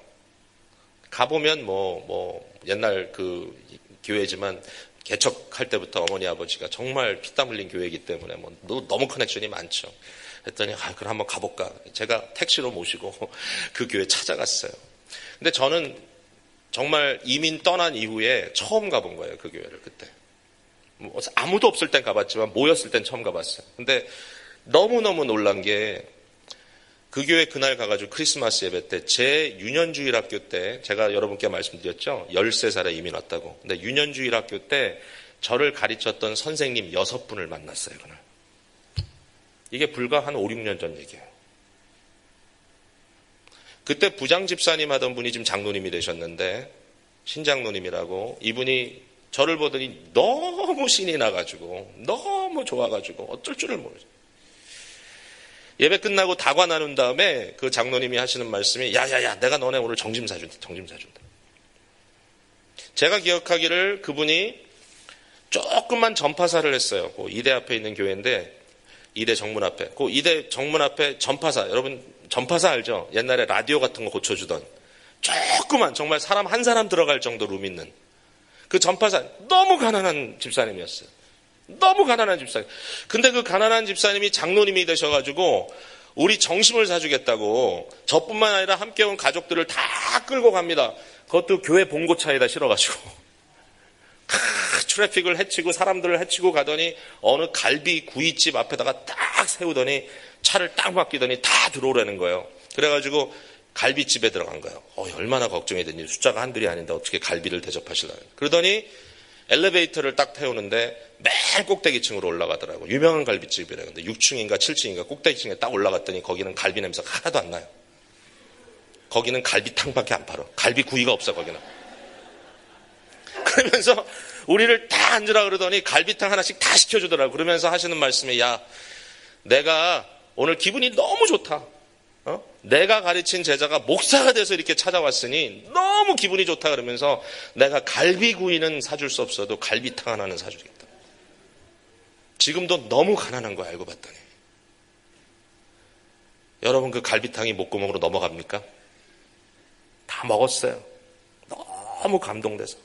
Speaker 1: 가보면 뭐 옛날 그 교회지만 개척할 때부터 어머니 아버지가 정말 피땀 흘린 교회이기 때문에 뭐 너무 커넥션이 많죠. 했더니 그럼 한번 가볼까. 제가 택시로 모시고 그 교회 찾아갔어요. 근데 저는 정말 이민 떠난 이후에 처음 가본 거예요. 그 교회를 그때. 뭐 아무도 없을 땐 가봤지만 모였을 땐 처음 가봤어요. 근데 너무너무 놀란 게 그 교회 그날 가가지고 크리스마스 예배 때 제 유년주일학교 때 제가 여러분께 말씀드렸죠. 13살에 이민 왔다고. 근데 유년주일학교 때 저를 가르쳤던 선생님 6분을 만났어요. 그날. 이게 불과 한 5, 6년 전 얘기예요. 그때 부장 집사님 하던 분이 지금 장로님이 되셨는데 신장로님이라고 이분이 저를 보더니 너무 신이 나가지고 너무 좋아가지고 어쩔 줄을 모르죠. 예배 끝나고 다과 나눈 다음에 그 장로님이 하시는 말씀이 야야야 내가 너네 오늘 정심 사준다. 제가 기억하기를 그분이 조금만 전파사를 했어요. 그 이대 앞에 있는 교회인데 이대 정문 앞에. 그 이대 정문 앞에 전파사. 여러분 전파사 알죠? 옛날에 라디오 같은 거 고쳐주던 조그만 정말 사람 한 사람 들어갈 정도 룸 있는 그 전파사. 너무 가난한 집사님이었어요. 너무 가난한 집사님. 근데 그 가난한 집사님이 장로님이 되셔가지고 우리 정심을 사주겠다고 저뿐만 아니라 함께 온 가족들을 다 끌고 갑니다. 그것도 교회 봉고차에다 실어가지고 트래픽을 해치고 사람들을 해치고 가더니 어느 갈비 구이집 앞에다가 딱 세우더니 차를 딱 맡기더니 다 들어오라는 거예요. 그래가지고 갈비집에 들어간 거예요. 얼마나 걱정이 됐니. 숫자가 한둘이 아닌데 어떻게 갈비를 대접하시려고. 그러더니 엘리베이터를 딱 태우는데 맨 꼭대기층으로 올라가더라고요. 유명한 갈비집이래요. 근데 6층인가 7층인가 꼭대기층에 딱 올라갔더니 거기는 갈비 냄새가 하나도 안 나요. 거기는 갈비탕밖에 안 팔아. 갈비구이가 없어 거기는. 그러면서 우리를 다 앉으라 그러더니 갈비탕 하나씩 다 시켜주더라고요. 그러면서 하시는 말씀이 야 내가 오늘 기분이 너무 좋다. 내가 가르친 제자가 목사가 돼서 이렇게 찾아왔으니 너무 기분이 좋다 그러면서 내가 갈비구이는 사줄 수 없어도 갈비탕 하나는 사주겠다. 지금도 너무 가난한 거 알고 봤더니. 여러분 그 갈비탕이 목구멍으로 넘어갑니까? 다 먹었어요. 너무 감동돼서.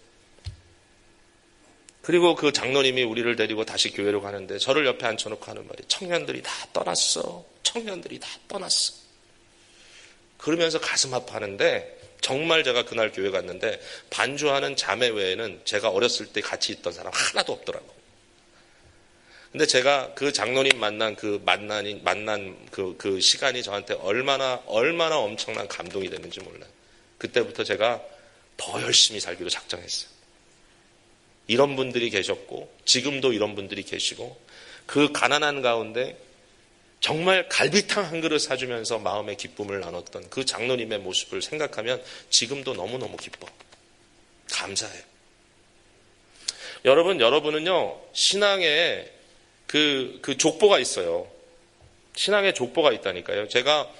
Speaker 1: 그리고 그 장로님이 우리를 데리고 다시 교회로 가는데 저를 옆에 앉혀놓고 하는 말이 청년들이 다 떠났어. 청년들이 다 떠났어. 그러면서 가슴 아파하는데 정말 제가 그날 교회 갔는데 반주하는 자매 외에는 제가 어렸을 때 같이 있던 사람 하나도 없더라고요. 근데 제가 그 장로님 만난 그 시간이 저한테 얼마나 엄청난 감동이 됐는지 몰라요. 그때부터 제가 더 열심히 살기로 작정했어요. 이런 분들이 계셨고 지금도 이런 분들이 계시고 그 가난한 가운데 정말 갈비탕 한 그릇 사주면서 마음의 기쁨을 나눴던 그 장로님의 모습을 생각하면 지금도 너무너무 기뻐. 감사해요. 여러분은요, 신앙에 그 족보가 있어요. 신앙에 족보가 있다니까요. 제가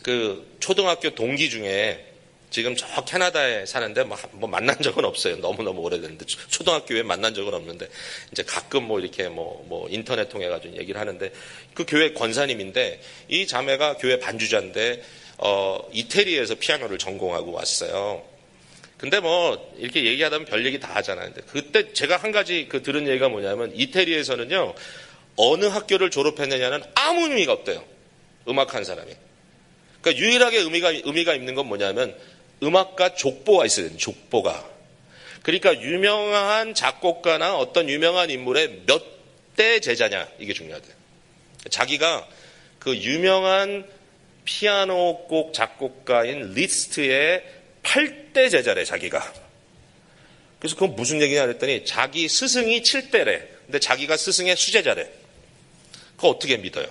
Speaker 1: 그 초등학교 동기 중에 지금 저 캐나다에 사는데 뭐 만난 적은 없어요. 너무너무 오래됐는데 초등학교에 만난 적은 없는데 이제 가끔 뭐 이렇게 뭐 인터넷 통해 가지고 얘기를 하는데 그 교회 권사님인데 이 자매가 교회 반주자인데 이태리에서 피아노를 전공하고 왔어요. 근데 뭐 이렇게 얘기하다 보면 별 얘기 다 하잖아요. 근데 그때 제가 한 가지 들은 얘기가 뭐냐면 이태리에서는요 어느 학교를 졸업했느냐는 아무 의미가 없대요. 음악한 사람이. 그러니까 유일하게 의미가 있는 건 뭐냐면 음악가 족보가 있어야 돼요. 족보가. 그러니까 유명한 작곡가나 어떤 유명한 인물의 몇 대 제자냐 이게 중요하대요. 자기가 그 유명한 피아노 곡 작곡가인 리스트의 8대 제자래 자기가. 그래서 그건 무슨 얘기냐 그랬더니 자기 스승이 7대래. 근데 자기가 스승의 수제자래. 그거 어떻게 믿어요?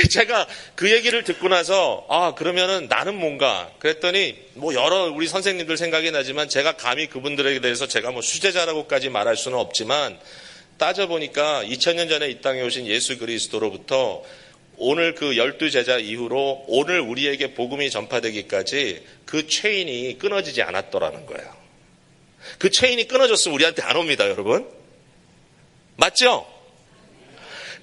Speaker 1: 제가 그 얘기를 듣고 나서 그러면은 나는 뭔가 그랬더니 뭐 여러 우리 선생님들 생각이 나지만 제가 감히 그분들에 대해서 제가 뭐 수제자라고까지 말할 수는 없지만 따져보니까 2000년 전에 이 땅에 오신 예수 그리스도로부터 오늘 그 12제자 이후로 오늘 우리에게 복음이 전파되기까지 그 체인이 끊어지지 않았더라는 거예요. 그 체인이 끊어졌으면 우리한테 안 옵니다, 여러분. 맞죠?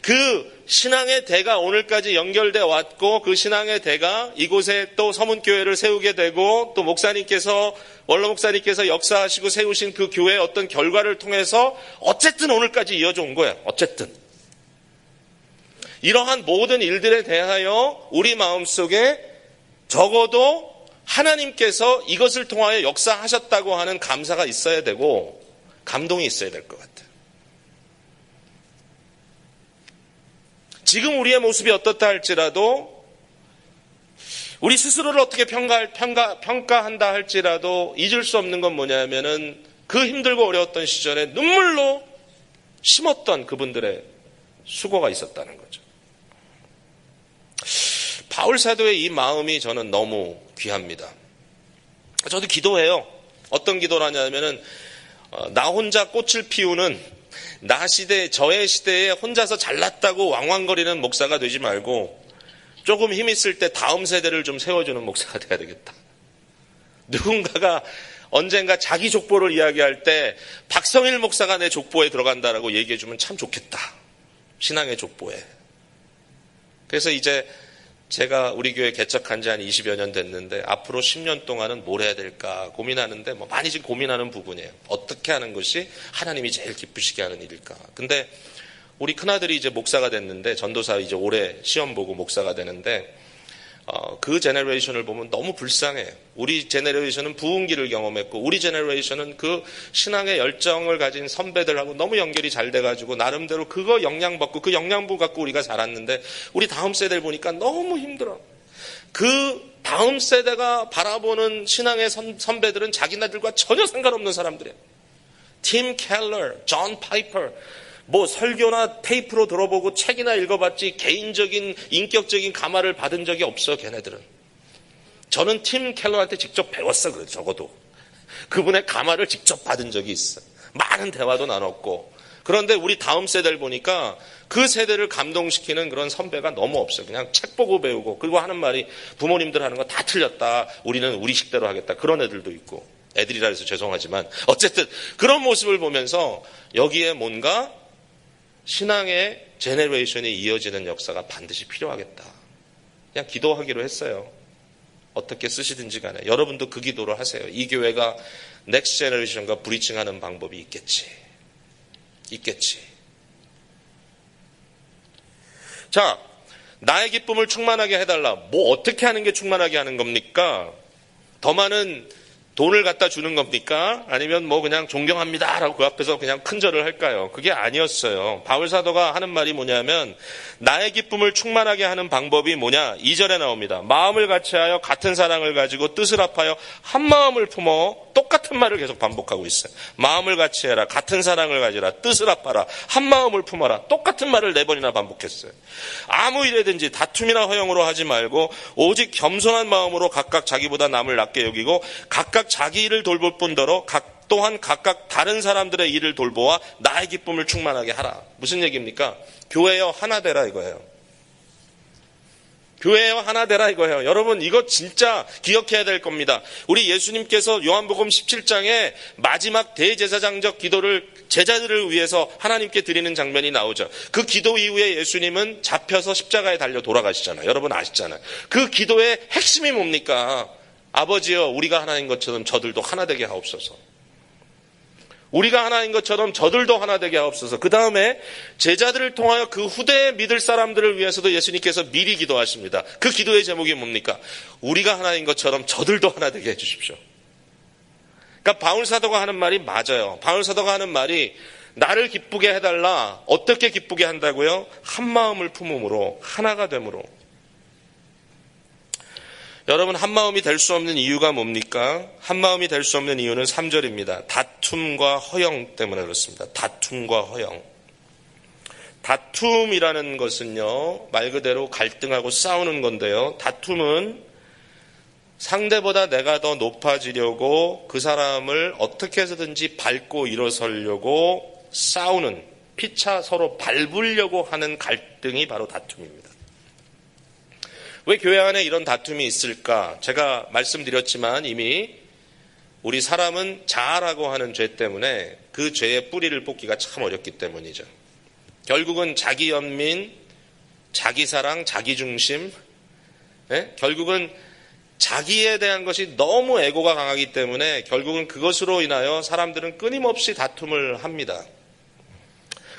Speaker 1: 그 신앙의 대가 오늘까지 연결돼 왔고 그 신앙의 대가 이곳에 또 서문교회를 세우게 되고 또 목사님께서 원로 목사님께서 역사하시고 세우신 그 교회의 어떤 결과를 통해서 어쨌든 오늘까지 이어져 온 거예요. 어쨌든 이러한 모든 일들에 대하여 우리 마음속에 적어도 하나님께서 이것을 통하여 역사하셨다고 하는 감사가 있어야 되고 감동이 있어야 될 것 같아요. 지금 우리의 모습이 어떻다 할지라도 우리 스스로를 어떻게 평가한다 할지라도 잊을 수 없는 건 뭐냐면은 그 힘들고 어려웠던 시절에 눈물로 심었던 그분들의 수고가 있었다는 거죠. 바울 사도의 이 마음이 저는 너무 귀합니다. 저도 기도해요. 어떤 기도를 하냐면은 나 혼자 꽃을 피우는 저의 시대에 혼자서 잘났다고 왕왕거리는 목사가 되지 말고 조금 힘 있을 때 다음 세대를 좀 세워주는 목사가 돼야 되겠다. 누군가가 언젠가 자기 족보를 이야기할 때 박성일 목사가 내 족보에 들어간다라고 얘기해주면 참 좋겠다. 신앙의 족보에. 그래서 이제 제가 우리 교회 개척한 지 한 20여 년 됐는데 앞으로 10년 동안은 뭘 해야 될까 고민하는데 많이 지금 고민하는 부분이에요. 어떻게 하는 것이 하나님이 제일 기쁘시게 하는 일일까. 근데 우리 큰아들이 이제 목사가 됐는데 전도사 이제 올해 시험 보고 목사가 되는데 그 제너레이션을 보면 너무 불쌍해요. 우리 제너레이션은 부흥기를 경험했고 우리 제너레이션은 그 신앙의 열정을 가진 선배들하고 너무 연결이 잘 돼가지고 나름대로 그거 영향받고 그 영양분 갖고 우리가 자랐는데 우리 다음 세대를 보니까 너무 힘들어. 그 다음 세대가 바라보는 신앙의 선배들은 자기네들과 전혀 상관없는 사람들이에요. 팀 켈러, 존 파이퍼, 설교나 테이프로 들어보고 책이나 읽어봤지 개인적인 인격적인 감화를 받은 적이 없어. 걔네들은. 저는 팀 켈러한테 직접 배웠어. 그래 적어도 그분의 감화를 직접 받은 적이 있어. 많은 대화도 나눴고. 그런데 우리 다음 세대를 보니까 그 세대를 감동시키는 그런 선배가 너무 없어. 그냥 책 보고 배우고. 그리고 하는 말이 부모님들 하는 거 다 틀렸다. 우리는 우리 식대로 하겠다. 그런 애들도 있고. 애들이라 해서 죄송하지만 어쨌든 그런 모습을 보면서 여기에 뭔가 신앙의 제너레이션이 이어지는 역사가 반드시 필요하겠다. 그냥 기도하기로 했어요. 어떻게 쓰시든지 간에 여러분도 그 기도를 하세요. 이 교회가 넥스트 제너레이션과 브리칭하는 방법이 있겠지. 자, 나의 기쁨을 충만하게 해달라. 어떻게 하는 게 충만하게 하는 겁니까? 더 많은 돈을 갖다 주는 겁니까? 아니면 그냥 존경합니다라고 그 앞에서 그냥 큰절을 할까요? 그게 아니었어요. 바울 사도가 하는 말이 뭐냐면 나의 기쁨을 충만하게 하는 방법이 뭐냐? 2절에 나옵니다. 마음을 같이하여 같은 사랑을 가지고 뜻을 합하여 한 마음을 품어. 똑같은 말을 계속 반복하고 있어요. 마음을 같이해라. 같은 사랑을 가지라. 뜻을 합하라. 한 마음을 품어라. 똑같은 말을 4번이나 반복했어요. 아무 일에든지 다툼이나 허영으로 하지 말고 오직 겸손한 마음으로 각각 자기보다 남을 낮게 여기고 각각 자기 일을 돌볼 뿐더러 또한 각각 다른 사람들의 일을 돌보아 나의 기쁨을 충만하게 하라. 무슨 얘기입니까? 교회여 하나 되라 이거예요. 교회여 하나 되라 이거예요. 여러분 이거 진짜 기억해야 될 겁니다. 우리 예수님께서 요한복음 17장에 마지막 대제사장적 기도를 제자들을 위해서 하나님께 드리는 장면이 나오죠. 그 기도 이후에 예수님은 잡혀서 십자가에 달려 돌아가시잖아요. 여러분 아시잖아요. 그 기도의 핵심이 뭡니까? 아버지여 우리가 하나인 것처럼 저들도 하나 되게 하옵소서. 우리가 하나인 것처럼 저들도 하나 되게 하옵소서. 그 다음에 제자들을 통하여 그 후대에 믿을 사람들을 위해서도 예수님께서 미리 기도하십니다. 그 기도의 제목이 뭡니까? 우리가 하나인 것처럼 저들도 하나 되게 해주십시오. 그러니까 바울 사도가 하는 말이 맞아요. 바울 사도가 하는 말이 나를 기쁘게 해달라. 어떻게 기쁘게 한다고요? 한 마음을 품음으로, 하나가 됨으로. 여러분 한 마음이 될 수 없는 이유가 뭡니까? 한 마음이 될 수 없는 이유는 3절입니다. 다툼과 허영 때문에 그렇습니다. 다툼과 허영. 다툼이라는 것은요, 말 그대로 갈등하고 싸우는 건데요. 다툼은 상대보다 내가 더 높아지려고 그 사람을 어떻게 해서든지 밟고 일어서려고 싸우는, 피차 서로 밟으려고 하는 갈등이 바로 다툼입니다. 왜 교회 안에 이런 다툼이 있을까? 제가 말씀드렸지만 이미 우리 사람은 자아라고 하는 죄 때문에 그 죄의 뿌리를 뽑기가 참 어렵기 때문이죠. 결국은 자기 연민, 자기 사랑, 자기 중심, 결국은 자기에 대한 것이 너무 에고가 강하기 때문에 결국은 그것으로 인하여 사람들은 끊임없이 다툼을 합니다.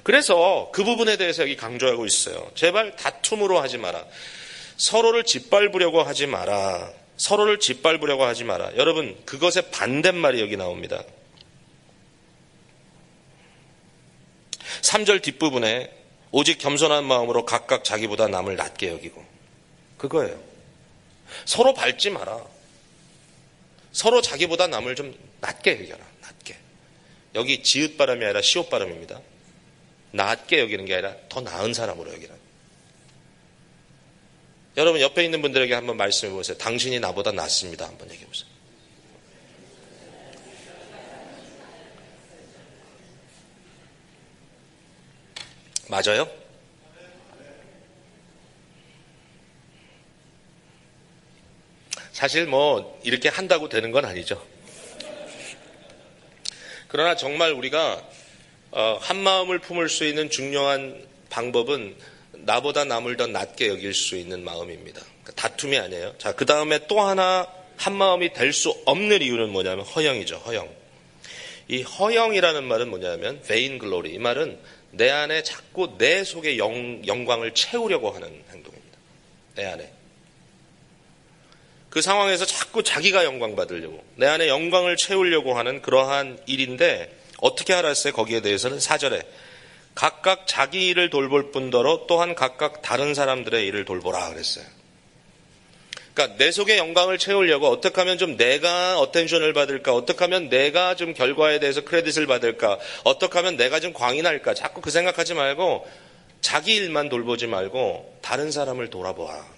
Speaker 1: 그래서 그 부분에 대해서 여기 강조하고 있어요. 제발 다툼으로 하지 마라. 서로를 짓밟으려고 하지 마라. 서로를 짓밟으려고 하지 마라. 여러분 그것의 반대말이 여기 나옵니다. 3절 뒷부분에 오직 겸손한 마음으로 각각 자기보다 남을 낮게 여기고, 그거예요. 서로 밟지 마라. 서로 자기보다 남을 좀 낮게 여겨라. 낮게. 여기 지읒 발음이 아니라 시옷 발음입니다. 낮게 여기는 게 아니라 더 나은 사람으로 여기라. 여러분 옆에 있는 분들에게 한번 말씀해 보세요. 당신이 나보다 낫습니다. 한번 얘기해 보세요. 맞아요? 사실 뭐 이렇게 한다고 되는 건 아니죠. 그러나 정말 우리가 한 마음을 품을 수 있는 중요한 방법은 나보다 남을 더 낮게 여길 수 있는 마음입니다. 그러니까 다툼이 아니에요. 자, 그 다음에 또 하나 한 마음이 될 수 없는 이유는 뭐냐면 허영이죠. 허영. 이 허영이라는 말은 뭐냐면 vain glory. 이 말은 내 안에 자꾸 내 속의 영광을 채우려고 하는 행동입니다. 내 안에. 그 상황에서 자꾸 자기가 영광 받으려고, 내 안에 영광을 채우려고 하는 그러한 일인데, 어떻게 알았어요? 거기에 대해서는 4절에 각각 자기 일을 돌볼 뿐더러 또한 각각 다른 사람들의 일을 돌보라 그랬어요. 그러니까 내 속의 영광을 채우려고 어떻게 하면 좀 내가 어텐션을 받을까, 어떻게 하면 내가 좀 결과에 대해서 크레딧을 받을까, 어떻게 하면 내가 좀 광이 날까, 자꾸 그 생각하지 말고 자기 일만 돌보지 말고 다른 사람을 돌아보아.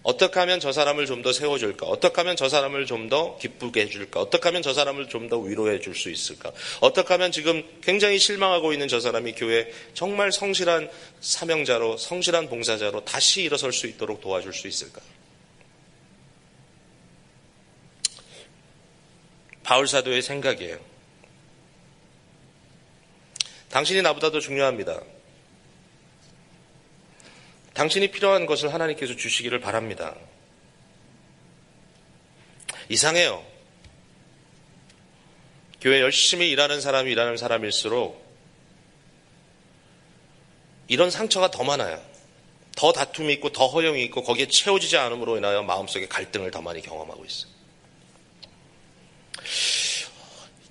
Speaker 1: 어떻게 하면 저 사람을 좀 더 세워줄까? 어떻게 하면 저 사람을 좀 더 기쁘게 해줄까? 어떻게 하면 저 사람을 좀 더 위로해 줄 수 있을까? 어떻게 하면 지금 굉장히 실망하고 있는 저 사람이 교회에 정말 성실한 사명자로, 성실한 봉사자로 다시 일어설 수 있도록 도와줄 수 있을까? 바울 사도의 생각이에요. 당신이 나보다 더 중요합니다. 당신이 필요한 것을 하나님께서 주시기를 바랍니다. 이상해요. 교회 열심히 일하는 사람일수록 이런 상처가 더 많아요. 더 다툼이 있고 더 허영이 있고 거기에 채워지지 않음으로 인하여 마음속에 갈등을 더 많이 경험하고 있어요.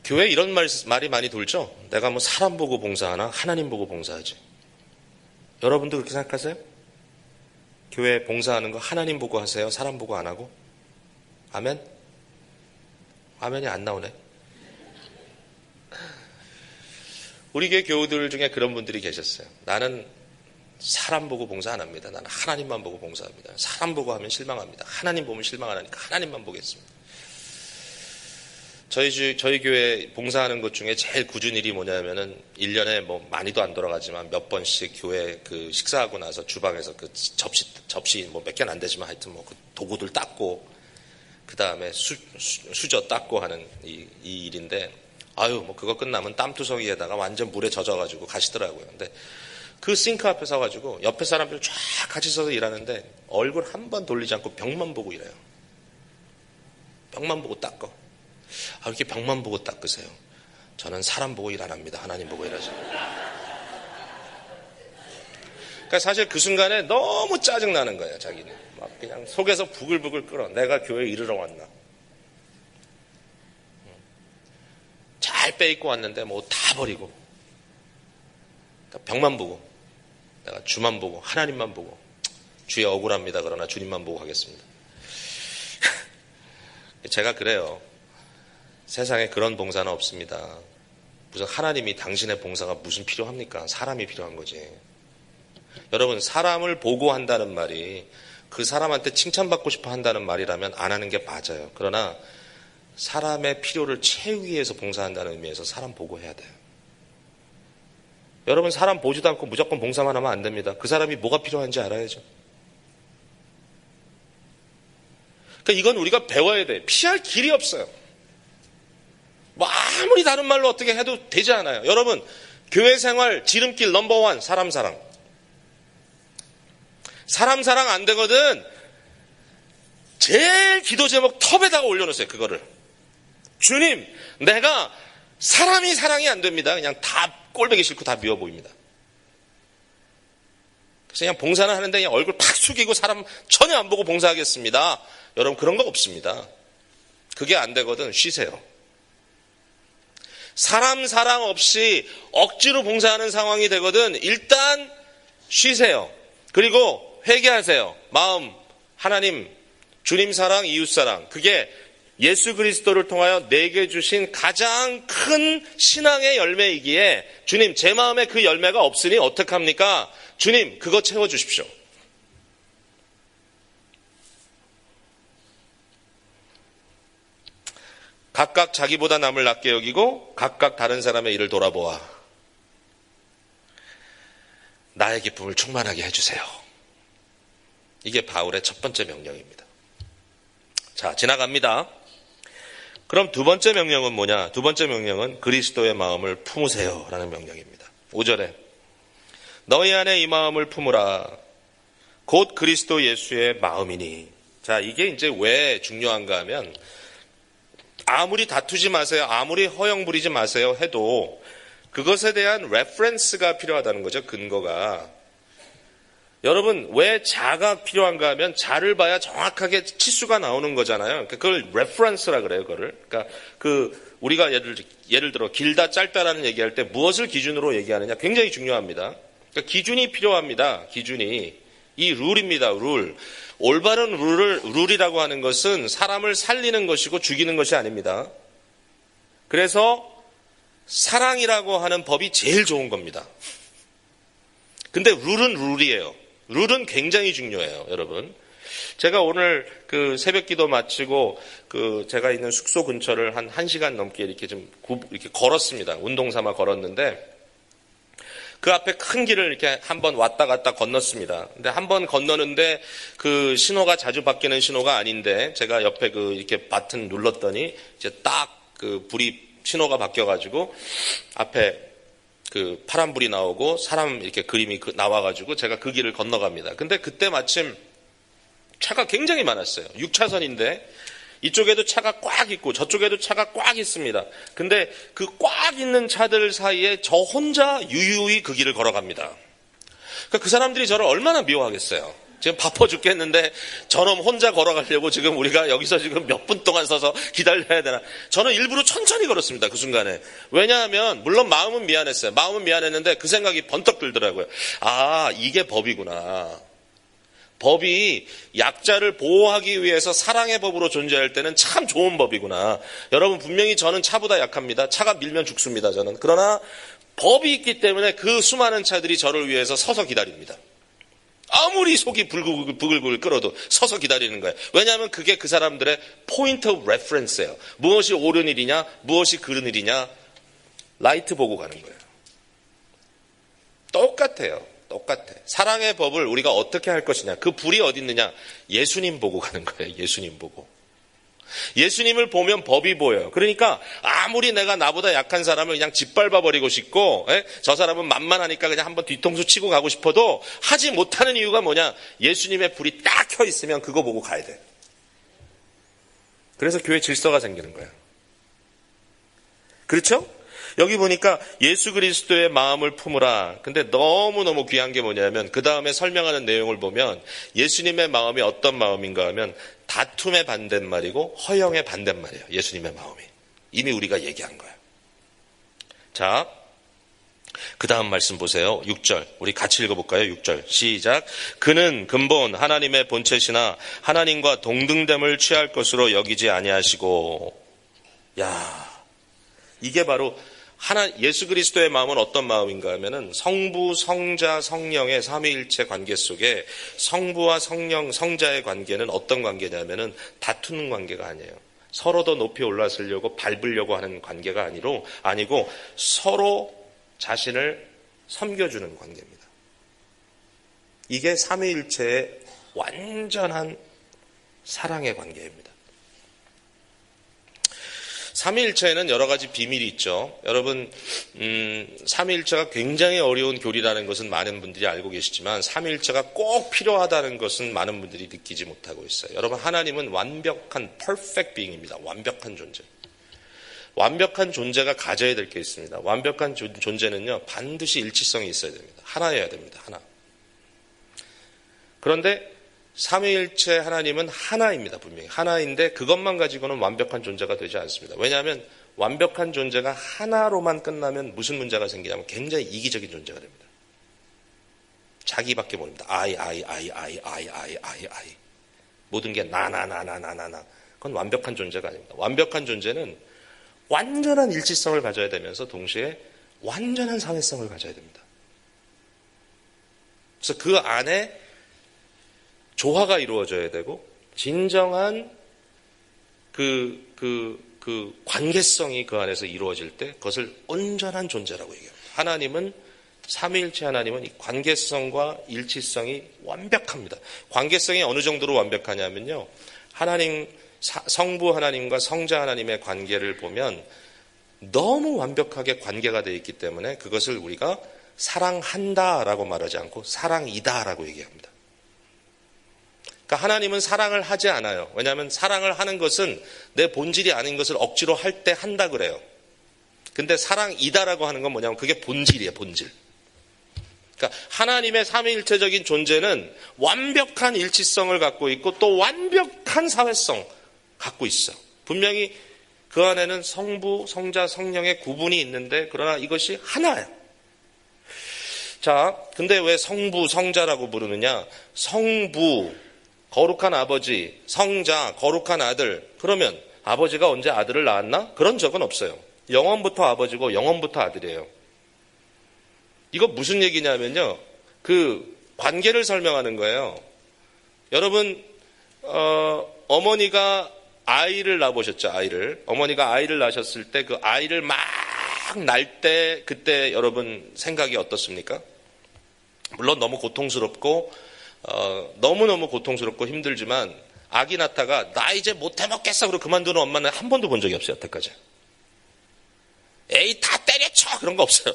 Speaker 1: 교회에 이런 말이 많이 돌죠. 내가 뭐 사람 보고 봉사하나 하나님 보고 봉사하지. 여러분도 그렇게 생각하세요? 교회 봉사하는 거 하나님 보고 하세요? 사람 보고 안 하고? 아멘? 아멘이 안 나오네. 우리 교회 교우들 중에 그런 분들이 계셨어요. 나는 사람 보고 봉사 안 합니다. 나는 하나님만 보고 봉사합니다. 사람 보고 하면 실망합니다. 하나님 보면 실망 안 하니까 하나님만 보겠습니다. 저희 교회 봉사하는 것 중에 제일 굳은 일이 뭐냐면은 1년에 뭐 많이도 안 돌아가지만 몇 번씩 교회 그 식사하고 나서 주방에서 그 접시 뭐 몇 개는 안 되지만 하여튼 뭐 그 도구들 닦고 그 다음에 수저 닦고 하는 이 일인데, 아유 뭐 그거 끝나면 땀투성이에다가 완전 물에 젖어가지고 가시더라고요. 근데 그 싱크 앞에 서가지고 옆에 사람들 쫙 같이 서서 일하는데 얼굴 한 번 돌리지 않고 벽만 보고 일해요. 벽만 보고 닦어. 이렇게 벽만 보고 닦으세요. 저는 사람 보고 일 안 합니다. 하나님 보고 일하죠. 그러니까 사실 그 순간에 너무 짜증나는 거예요. 자기는 막 그냥 속에서 부글부글 끓어. 내가 교회에 이르러 왔나. 잘 빼입고 왔는데 뭐 다 버리고, 그러니까 벽만 보고, 내가 주만 보고 하나님만 보고, 주의 억울합니다. 그러나 주님만 보고 가겠습니다. 제가 그래요. 세상에 그런 봉사는 없습니다. 무슨 하나님이 당신의 봉사가 무슨 필요합니까? 사람이 필요한 거지. 여러분, 사람을 보고 한다는 말이 그 사람한테 칭찬받고 싶어 한다는 말이라면 안 하는 게 맞아요. 그러나 사람의 필요를 채우기 위해서 봉사한다는 의미에서 사람 보고 해야 돼요. 여러분, 사람 보지도 않고 무조건 봉사만 하면 안 됩니다. 그 사람이 뭐가 필요한지 알아야죠. 그러니까 이건 우리가 배워야 돼. 피할 길이 없어요. 뭐 아무리 다른 말로 어떻게 해도 되지 않아요. 여러분, 교회 생활 지름길 넘버원 사람 사랑. 사람 사랑 안 되거든. 제일 기도 제목 톱에다가 올려놓으세요. 그거를. 주님, 내가 사람이 사랑이 안 됩니다. 그냥 다 꼴보기 싫고 다 미워 보입니다. 그래서 그냥 봉사는 하는데 그냥 얼굴 팍 숙이고 사람 전혀 안 보고 봉사하겠습니다. 여러분, 그런 거 없습니다. 그게 안 되거든. 쉬세요. 사람 사랑 없이 억지로 봉사하는 상황이 되거든. 일단 쉬세요. 그리고 회개하세요. 마음, 하나님, 주님 사랑, 이웃 사랑. 그게 예수 그리스도를 통하여 내게 주신 가장 큰 신앙의 열매이기에, 주님, 제 마음에 그 열매가 없으니 어떡합니까? 주님, 그거 채워주십시오. 각각 자기보다 남을 낮게 여기고 각각 다른 사람의 일을 돌아보아. 나의 기쁨을 충만하게 해주세요. 이게 바울의 첫 번째 명령입니다. 자, 지나갑니다. 그럼 두 번째 명령은 뭐냐? 두 번째 명령은 그리스도의 마음을 품으세요 라는 명령입니다. 5절에 너희 안에 이 마음을 품으라 곧 그리스도 예수의 마음이니. 자, 이게 이제 왜 중요한가 하면 아무리 다투지 마세요, 아무리 허영 부리지 마세요 해도 그것에 대한 레퍼런스가 필요하다는 거죠. 근거가. 여러분, 왜 자가 필요한가 하면 자를 봐야 정확하게 치수가 나오는 거잖아요. 그걸 레퍼런스라 그래요, 그거를. 그러니까 우리가 예를 들어 길다 짧다라는 얘기할 때 무엇을 기준으로 얘기하느냐 굉장히 중요합니다. 그러니까 기준이 필요합니다. 기준이. 이 룰입니다. 룰. 올바른 룰이라고 하는 것은 사람을 살리는 것이고 죽이는 것이 아닙니다. 그래서 사랑이라고 하는 법이 제일 좋은 겁니다. 근데 룰은 룰이에요. 룰은 굉장히 중요해요, 여러분. 제가 오늘 새벽 기도 마치고 제가 있는 숙소 근처를 한 1시간 넘게 이렇게 이렇게 걸었습니다. 운동 삼아 걸었는데 그 앞에 큰 길을 이렇게 한번 왔다 갔다 건넜습니다. 근데 한번 건너는데 그 신호가 자주 바뀌는 신호가 아닌데 제가 옆에 이렇게 버튼 눌렀더니 이제 딱 불이 신호가 바뀌어가지고 앞에 파란불이 나오고 사람 이렇게 그림이 나와가지고 제가 그 길을 건너갑니다. 근데 그때 마침 차가 굉장히 많았어요. 6차선인데 이쪽에도 차가 꽉 있고 저쪽에도 차가 꽉 있습니다. 근데 그 꽉 있는 차들 사이에 저 혼자 유유히 그 길을 걸어갑니다. 그러니까 그 사람들이 저를 얼마나 미워하겠어요. 지금 바빠 죽겠는데 저놈 혼자 걸어가려고 지금 우리가 여기서 지금 몇 분 동안 서서 기다려야 되나. 저는 일부러 천천히 걸었습니다. 그 순간에. 왜냐하면 물론 마음은 미안했어요. 마음은 미안했는데 그 생각이 번뜩 들더라고요. 아, 이게 법이구나. 법이 약자를 보호하기 위해서 사랑의 법으로 존재할 때는 참 좋은 법이구나. 여러분, 분명히 저는 차보다 약합니다. 차가 밀면 죽습니다, 저는. 그러나 법이 있기 때문에 그 수많은 차들이 저를 위해서 서서 기다립니다. 아무리 속이 부글부글 끓어도 서서 기다리는 거예요. 왜냐하면 그게 그 사람들의 포인트 오브 레퍼런스예요. 무엇이 옳은 일이냐, 무엇이 그른 일이냐, 라이트 보고 가는 거예요. 똑같아요. 똑같아. 사랑의 법을 우리가 어떻게 할 것이냐, 그 불이 어디 있느냐, 예수님 보고 가는 거예요. 예수님 보고. 예수님을 보면 법이 보여요. 그러니까 아무리 내가 나보다 약한 사람을 그냥 짓밟아버리고 싶고 저 사람은 만만하니까 그냥 한번 뒤통수 치고 가고 싶어도 하지 못하는 이유가 뭐냐? 예수님의 불이 딱 켜 있으면 그거 보고 가야 돼. 그래서 교회 질서가 생기는 거예요. 그렇죠? 여기 보니까 예수 그리스도의 마음을 품으라. 근데 너무너무 귀한 게 뭐냐면 그 다음에 설명하는 내용을 보면 예수님의 마음이 어떤 마음인가 하면 다툼의 반대말이고 허영의 반대말이에요. 예수님의 마음이. 이미 우리가 얘기한 거예요. 자, 그 다음 말씀 보세요. 6절. 우리 같이 읽어볼까요? 6절. 시작. 그는 근본 하나님의 본체시나 하나님과 동등됨을 취할 것으로 여기지 아니하시고. 야, 이게 바로 예수 그리스도의 마음은 어떤 마음인가 하면은 성부, 성자, 성령의 삼위일체 관계 속에 성부와 성자의 관계는 어떤 관계냐면은 다투는 관계가 아니에요. 서로 더 높이 올라서려고 밟으려고 하는 관계가 아니고 서로 자신을 섬겨주는 관계입니다. 이게 삼위일체의 완전한 사랑의 관계입니다. 삼위일체에는 여러 가지 비밀이 있죠. 여러분, 삼위일체가 굉장히 어려운 교리라는 것은 많은 분들이 알고 계시지만 삼위일체가 꼭 필요하다는 것은 많은 분들이 느끼지 못하고 있어요. 여러분, 하나님은 완벽한 perfect being입니다. 완벽한 존재. 완벽한 존재가 가져야 될 게 있습니다. 완벽한 존재는요, 반드시 일치성이 있어야 됩니다. 하나여야 됩니다. 하나. 그런데 삼위일체 하나님은 하나입니다. 분명히 하나인데 그것만 가지고는 완벽한 존재가 되지 않습니다. 왜냐하면 완벽한 존재가 하나로만 끝나면 무슨 문제가 생기냐면 굉장히 이기적인 존재가 됩니다. 자기밖에 모릅니다. I. 모든 게 나. 그건 완벽한 존재가 아닙니다. 완벽한 존재는 완전한 일치성을 가져야 되면서 동시에 완전한 사회성을 가져야 됩니다. 그래서 그 안에 조화가 이루어져야 되고 진정한 그 관계성이 그 안에서 이루어질 때 그것을 온전한 존재라고 얘기합니다. 하나님은 삼위일체 하나님은 이 관계성과 일치성이 완벽합니다. 관계성이 어느 정도로 완벽하냐면요. 성부 하나님과 성자 하나님의 관계를 보면 너무 완벽하게 관계가 되어 있기 때문에 그것을 우리가 사랑한다라고 말하지 않고 사랑이다라고 얘기합니다. 그러니까 하나님은 사랑을 하지 않아요. 왜냐하면 사랑을 하는 것은 내 본질이 아닌 것을 억지로 할 때 한다 그래요. 근데 사랑이다라고 하는 건 뭐냐면 그게 본질이에요, 본질. 그러니까 하나님의 삼위일체적인 존재는 완벽한 일치성을 갖고 있고 또 완벽한 사회성 갖고 있어. 분명히 그 안에는 성부, 성자, 성령의 구분이 있는데 그러나 이것이 하나예요. 자, 근데 왜 성부, 성자라고 부르느냐? 성부, 거룩한 아버지, 성자, 거룩한 아들. 그러면 아버지가 언제 아들을 낳았나? 그런 적은 없어요. 영원부터 아버지고 영원부터 아들이에요. 이거 무슨 얘기냐면요. 그 관계를 설명하는 거예요. 여러분, 어머니가 아이를 낳아보셨죠, 아이를. 어머니가 아이를 낳으셨을 때 그 아이를 막 낳을 때 그때 여러분 생각이 어떻습니까? 물론 너무 고통스럽고 너무너무 고통스럽고 힘들지만 아기 낳다가 나 이제 못 해먹겠어 그러고 그만두는 엄마는 한 번도 본 적이 없어요, 여태까지. 에이 다 때려쳐 그런 거 없어요.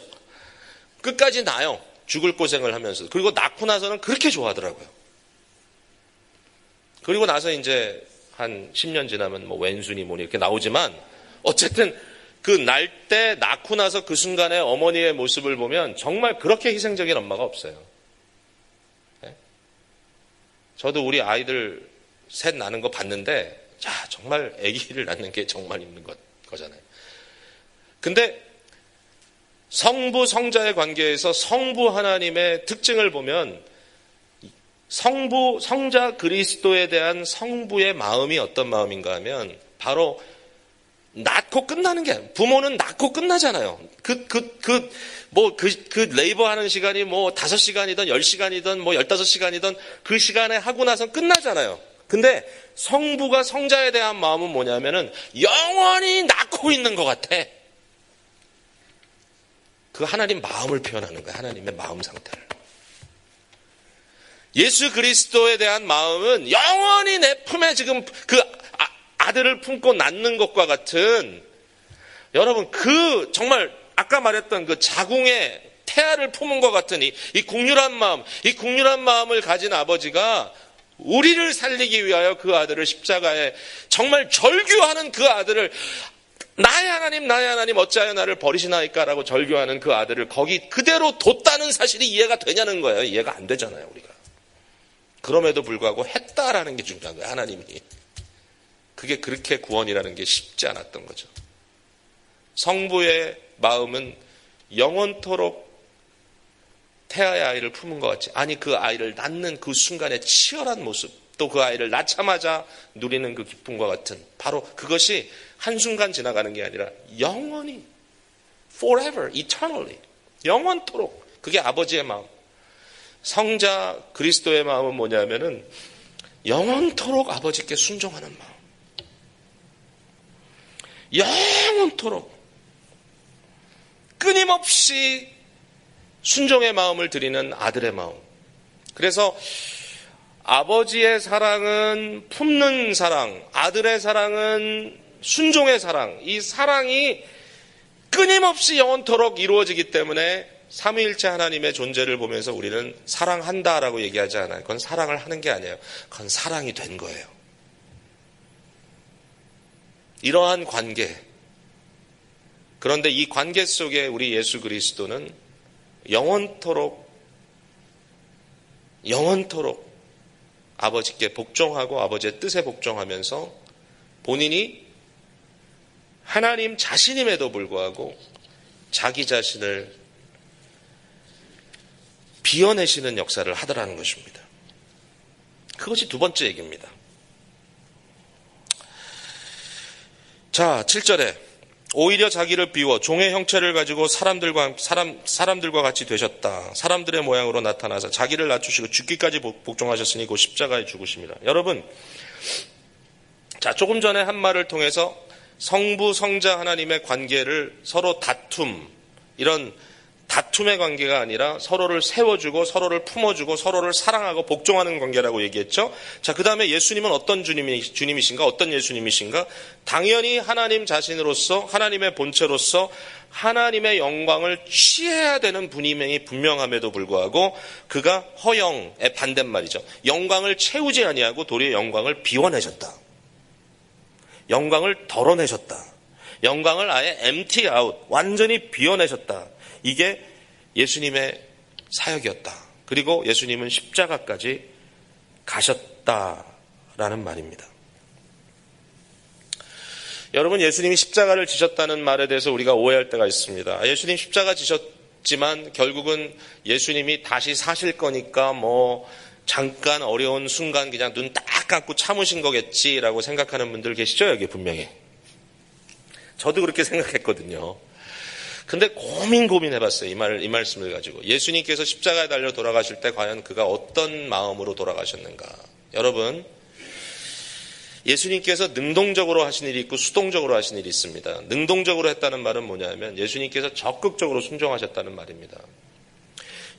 Speaker 1: 끝까지 나요. 죽을 고생을 하면서. 그리고 낳고 나서는 그렇게 좋아하더라고요. 그리고 나서 이제 한 10년 지나면 뭐 왼순이 뭐니 이렇게 나오지만 어쨌든 그 날 때 낳고 나서 그 순간에 어머니의 모습을 보면 정말 그렇게 희생적인 엄마가 없어요. 네? 저도 우리 아이들 셋 낳는 거 봤는데 야 정말 아기를 낳는 게 정말 힘든 거잖아요. 근데 성부 성자의 관계에서 성부 하나님의 특징을 보면 성부 성자 그리스도에 대한 성부의 마음이 어떤 마음인가 하면 바로 낳고 끝나는 게 부모는 낳고 끝나잖아요. 그 레이버 하는 시간이 뭐 5시간이든 10시간이든 뭐 15시간이든 그 시간에 하고 나서 끝나잖아요. 근데 성부가 성자에 대한 마음은 뭐냐면은 영원히 낳고 있는 것 같아. 그 하나님 마음을 표현하는 거예요. 하나님의 마음 상태를. 예수 그리스도에 대한 마음은 영원히 내 품에 지금 그 아들을 품고 낳는 것과 같은 여러분 그 정말 아까 말했던 그 자궁의 태아를 품은 것 같은 이 국률한 마음, 이 국률한 마음을 가진 아버지가 우리를 살리기 위하여 그 아들을 십자가에 정말 절규하는 그 아들을 나의 하나님 어찌하여 나를 버리시나이까라고 절규하는 그 아들을 거기 그대로 뒀다는 사실이 이해가 되냐는 거예요. 이해가 안 되잖아요, 우리가. 그럼에도 불구하고 했다라는 게 중요한 거예요, 하나님이. 그게 그렇게 구원이라는 게 쉽지 않았던 거죠. 성부의 마음은 영원토록 태아의 아이를 품은 것 같이, 아니 그 아이를 낳는 그 순간의 치열한 모습, 또 그 아이를 낳자마자 누리는 그 기쁨과 같은 바로 그것이 한순간 지나가는 게 아니라 영원히 forever, eternally 영원토록 그게 아버지의 마음. 성자 그리스도의 마음은 뭐냐면은 영원토록 아버지께 순종하는 마음. 영원토록 끊임없이 순종의 마음을 드리는 아들의 마음. 그래서 아버지의 사랑은 품는 사랑, 아들의 사랑은 순종의 사랑. 이 사랑이 끊임없이 영원토록 이루어지기 때문에 삼위일체 하나님의 존재를 보면서 우리는 사랑한다라고 얘기하지 않아요. 그건 사랑을 하는 게 아니에요. 그건 사랑이 된 거예요. 이러한 관계. 그런데 이 관계 속에 우리 예수 그리스도는 영원토록 아버지께 복종하고 아버지의 뜻에 복종하면서 본인이 하나님 자신임에도 불구하고 자기 자신을 비워내시는 역사를 하더라는 것입니다. 그것이 두 번째 얘기입니다. 자, 7절에 오히려 자기를 비워 종의 형체를 가지고 사람들과 같이 되셨다. 사람들의 모양으로 나타나서 자기를 낮추시고 죽기까지 복종하셨으니 곧 십자가에 죽으십니다. 여러분, 자, 조금 전에 한 말을 통해서 성부, 성자 하나님의 관계를 서로 다툼, 이런 다툼의 관계가 아니라 서로를 세워주고 서로를 품어주고 서로를 사랑하고 복종하는 관계라고 얘기했죠. 자, 그 다음에 예수님은 어떤 주님이신가? 어떤 예수님이신가? 당연히 하나님 자신으로서 하나님의 본체로서 하나님의 영광을 취해야 되는 분임이 분명함에도 불구하고 그가 허영의 반대말이죠. 영광을 채우지 아니하고 도리어 영광을 비워내셨다. 영광을 덜어내셨다. 영광을 아예 empty out, 완전히 비워내셨다. 이게 예수님의 사역이었다. 그리고 예수님은 십자가까지 가셨다라는 말입니다. 여러분, 예수님이 십자가를 지셨다는 말에 대해서 우리가 오해할 때가 있습니다. 예수님 십자가 지셨지만 결국은 예수님이 다시 사실 거니까 잠깐 어려운 순간 그냥 눈 딱 감고 참으신 거겠지라고 생각하는 분들 계시죠? 여기 분명히. 저도 그렇게 생각했거든요. 근데 고민해봤어요. 이 말씀을 가지고. 예수님께서 십자가에 달려 돌아가실 때 과연 그가 어떤 마음으로 돌아가셨는가. 여러분, 예수님께서 능동적으로 하신 일이 있고 수동적으로 하신 일이 있습니다. 능동적으로 했다는 말은 뭐냐면 예수님께서 적극적으로 순종하셨다는 말입니다.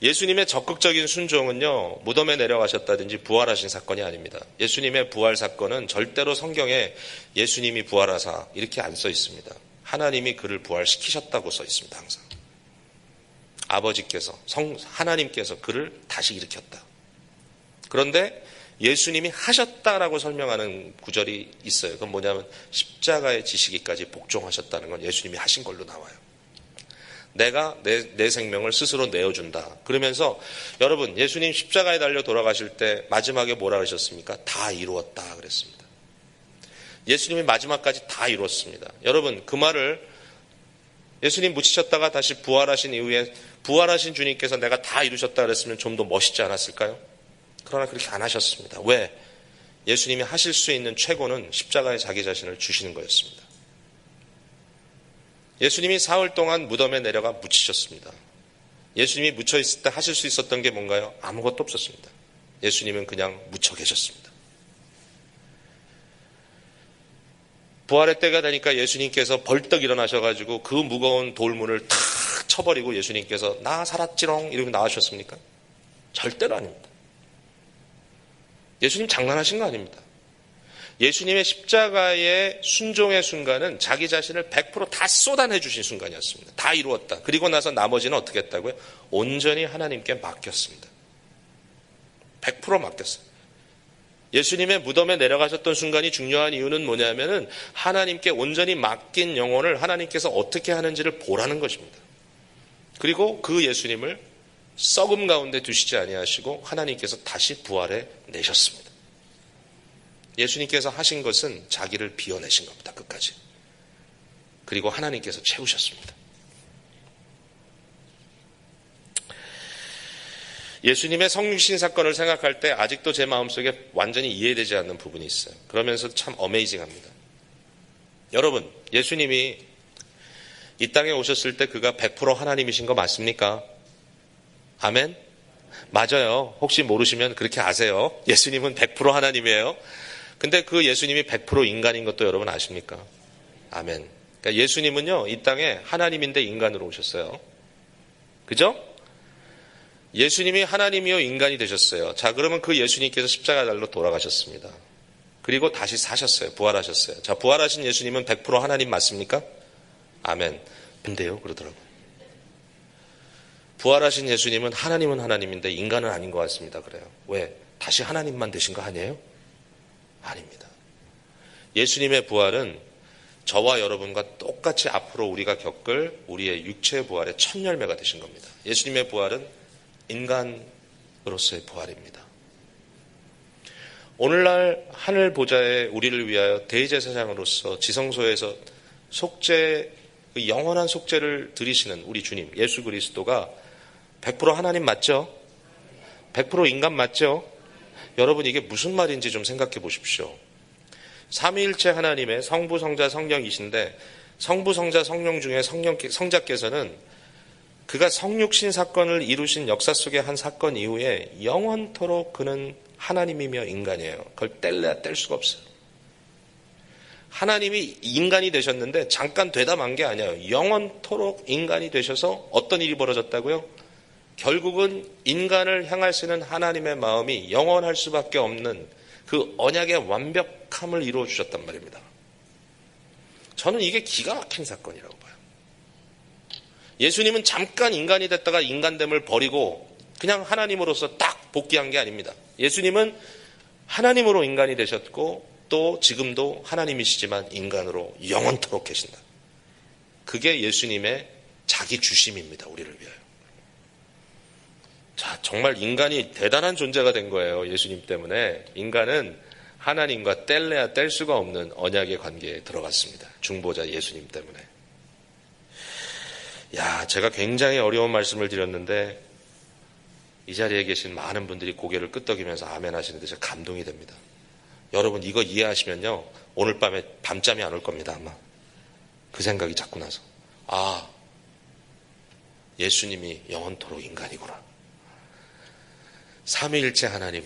Speaker 1: 예수님의 적극적인 순종은요, 무덤에 내려가셨다든지 부활하신 사건이 아닙니다. 예수님의 부활 사건은 절대로 성경에 예수님이 부활하사 이렇게 안 써 있습니다. 하나님이 그를 부활시키셨다고 써 있습니다. 항상. 아버지께서, 하나님께서 그를 다시 일으켰다. 그런데 예수님이 하셨다라고 설명하는 구절이 있어요. 그건 뭐냐면 십자가에 지시기까지 복종하셨다는 건 예수님이 하신 걸로 나와요. 내가 내 생명을 스스로 내어준다. 그러면서 여러분, 예수님 십자가에 달려 돌아가실 때 마지막에 뭐라 그러셨습니까? 다 이루었다 그랬습니다. 예수님이 마지막까지 다 이루었습니다. 여러분, 그 말을 예수님 묻히셨다가 다시 부활하신 이후에 부활하신 주님께서 내가 다 이루셨다 그랬으면 좀 더 멋있지 않았을까요? 그러나 그렇게 안 하셨습니다. 왜? 예수님이 하실 수 있는 최고는 십자가에 자기 자신을 주시는 거였습니다. 예수님이 사흘 동안 무덤에 내려가 묻히셨습니다. 예수님이 묻혀 있을 때 하실 수 있었던 게 뭔가요? 아무것도 없었습니다. 예수님은 그냥 묻혀 계셨습니다. 부활의 때가 되니까 예수님께서 벌떡 일어나셔가지고 그 무거운 돌문을 탁 쳐버리고 예수님께서 나 살았지롱 이러고 나와주셨습니까? 절대로 아닙니다. 예수님 장난하신 거 아닙니다. 예수님의 십자가의 순종의 순간은 자기 자신을 100% 다 쏟아내 주신 순간이었습니다. 다 이루었다. 그리고 나서 나머지는 어떻게 했다고요? 온전히 하나님께 맡겼습니다. 100% 맡겼어요. 예수님의 무덤에 내려가셨던 순간이 중요한 이유는 뭐냐면은 하나님께 온전히 맡긴 영혼을 하나님께서 어떻게 하는지를 보라는 것입니다. 그리고 그 예수님을 썩음 가운데 두시지 아니하시고 하나님께서 다시 부활해 내셨습니다. 예수님께서 하신 것은 자기를 비워내신 겁니다. 끝까지. 그리고 하나님께서 채우셨습니다. 예수님의 성육신 사건을 생각할 때 아직도 제 마음속에 완전히 이해되지 않는 부분이 있어요. 그러면서 참 어메이징합니다. 여러분, 예수님이 이 땅에 오셨을 때 그가 100% 하나님이신 거 맞습니까? 아멘? 맞아요. 혹시 모르시면 그렇게 아세요. 예수님은 100% 하나님이에요. 근데 그 예수님이 100% 인간인 것도 여러분 아십니까? 아멘. 그러니까 예수님은요, 이 땅에 하나님인데 인간으로 오셨어요. 그죠? 예수님이 하나님이요 인간이 되셨어요. 자, 그러면 그 예수님께서 십자가 달로 돌아가셨습니다. 그리고 다시 사셨어요. 부활하셨어요. 자, 부활하신 예수님은 100% 하나님 맞습니까? 아멘. 근데요, 그러더라고요. 부활하신 예수님은 하나님은 하나님인데 인간은 아닌 것 같습니다. 그래요. 왜? 다시 하나님만 되신 거 아니에요? 아닙니다. 예수님의 부활은 저와 여러분과 똑같이 앞으로 우리가 겪을 우리의 육체의 부활의 첫 열매가 되신 겁니다. 예수님의 부활은 인간으로서의 부활입니다. 오늘날 하늘 보좌에 우리를 위하여 대제사장으로서 지성소에서 속죄, 영원한 속죄를 드리시는 우리 주님 예수 그리스도가 100% 하나님 맞죠? 100% 인간 맞죠? 여러분, 이게 무슨 말인지 좀 생각해 보십시오. 삼위일체 하나님의 성부, 성자, 성령이신데 성부, 성자, 성령 중에 성자께서는 그가 성육신 사건을 이루신 역사 속의 한 사건 이후에 영원토록 그는 하나님이며 인간이에요. 그걸 뗄래야 뗄 수가 없어요. 하나님이 인간이 되셨는데 잠깐 되다 만 게 아니에요. 영원토록 인간이 되셔서 어떤 일이 벌어졌다고요? 결국은 인간을 향할 수 있는 하나님의 마음이 영원할 수밖에 없는 그 언약의 완벽함을 이루어 주셨단 말입니다. 저는 이게 기가 막힌 사건이라고 봐요. 예수님은 잠깐 인간이 됐다가 인간됨을 버리고 그냥 하나님으로서 딱 복귀한 게 아닙니다. 예수님은 하나님으로 인간이 되셨고 또 지금도 하나님이시지만 인간으로 영원토록 계신다. 그게 예수님의 자기 주심입니다. 우리를 위하여. 자, 정말 인간이 대단한 존재가 된 거예요. 예수님 때문에. 인간은 하나님과 뗄래야 뗄 수가 없는 언약의 관계에 들어갔습니다. 중보자 예수님 때문에. 야, 제가 굉장히 어려운 말씀을 드렸는데 이 자리에 계신 많은 분들이 고개를 끄덕이면서 아멘 하시는데 제가 감동이 됩니다. 여러분 이거 이해하시면요. 오늘 밤에 밤잠이 안 올 겁니다. 아마. 그 생각이 자꾸 나서. 아, 예수님이 영원토록 인간이구나. 삼위일체 하나님,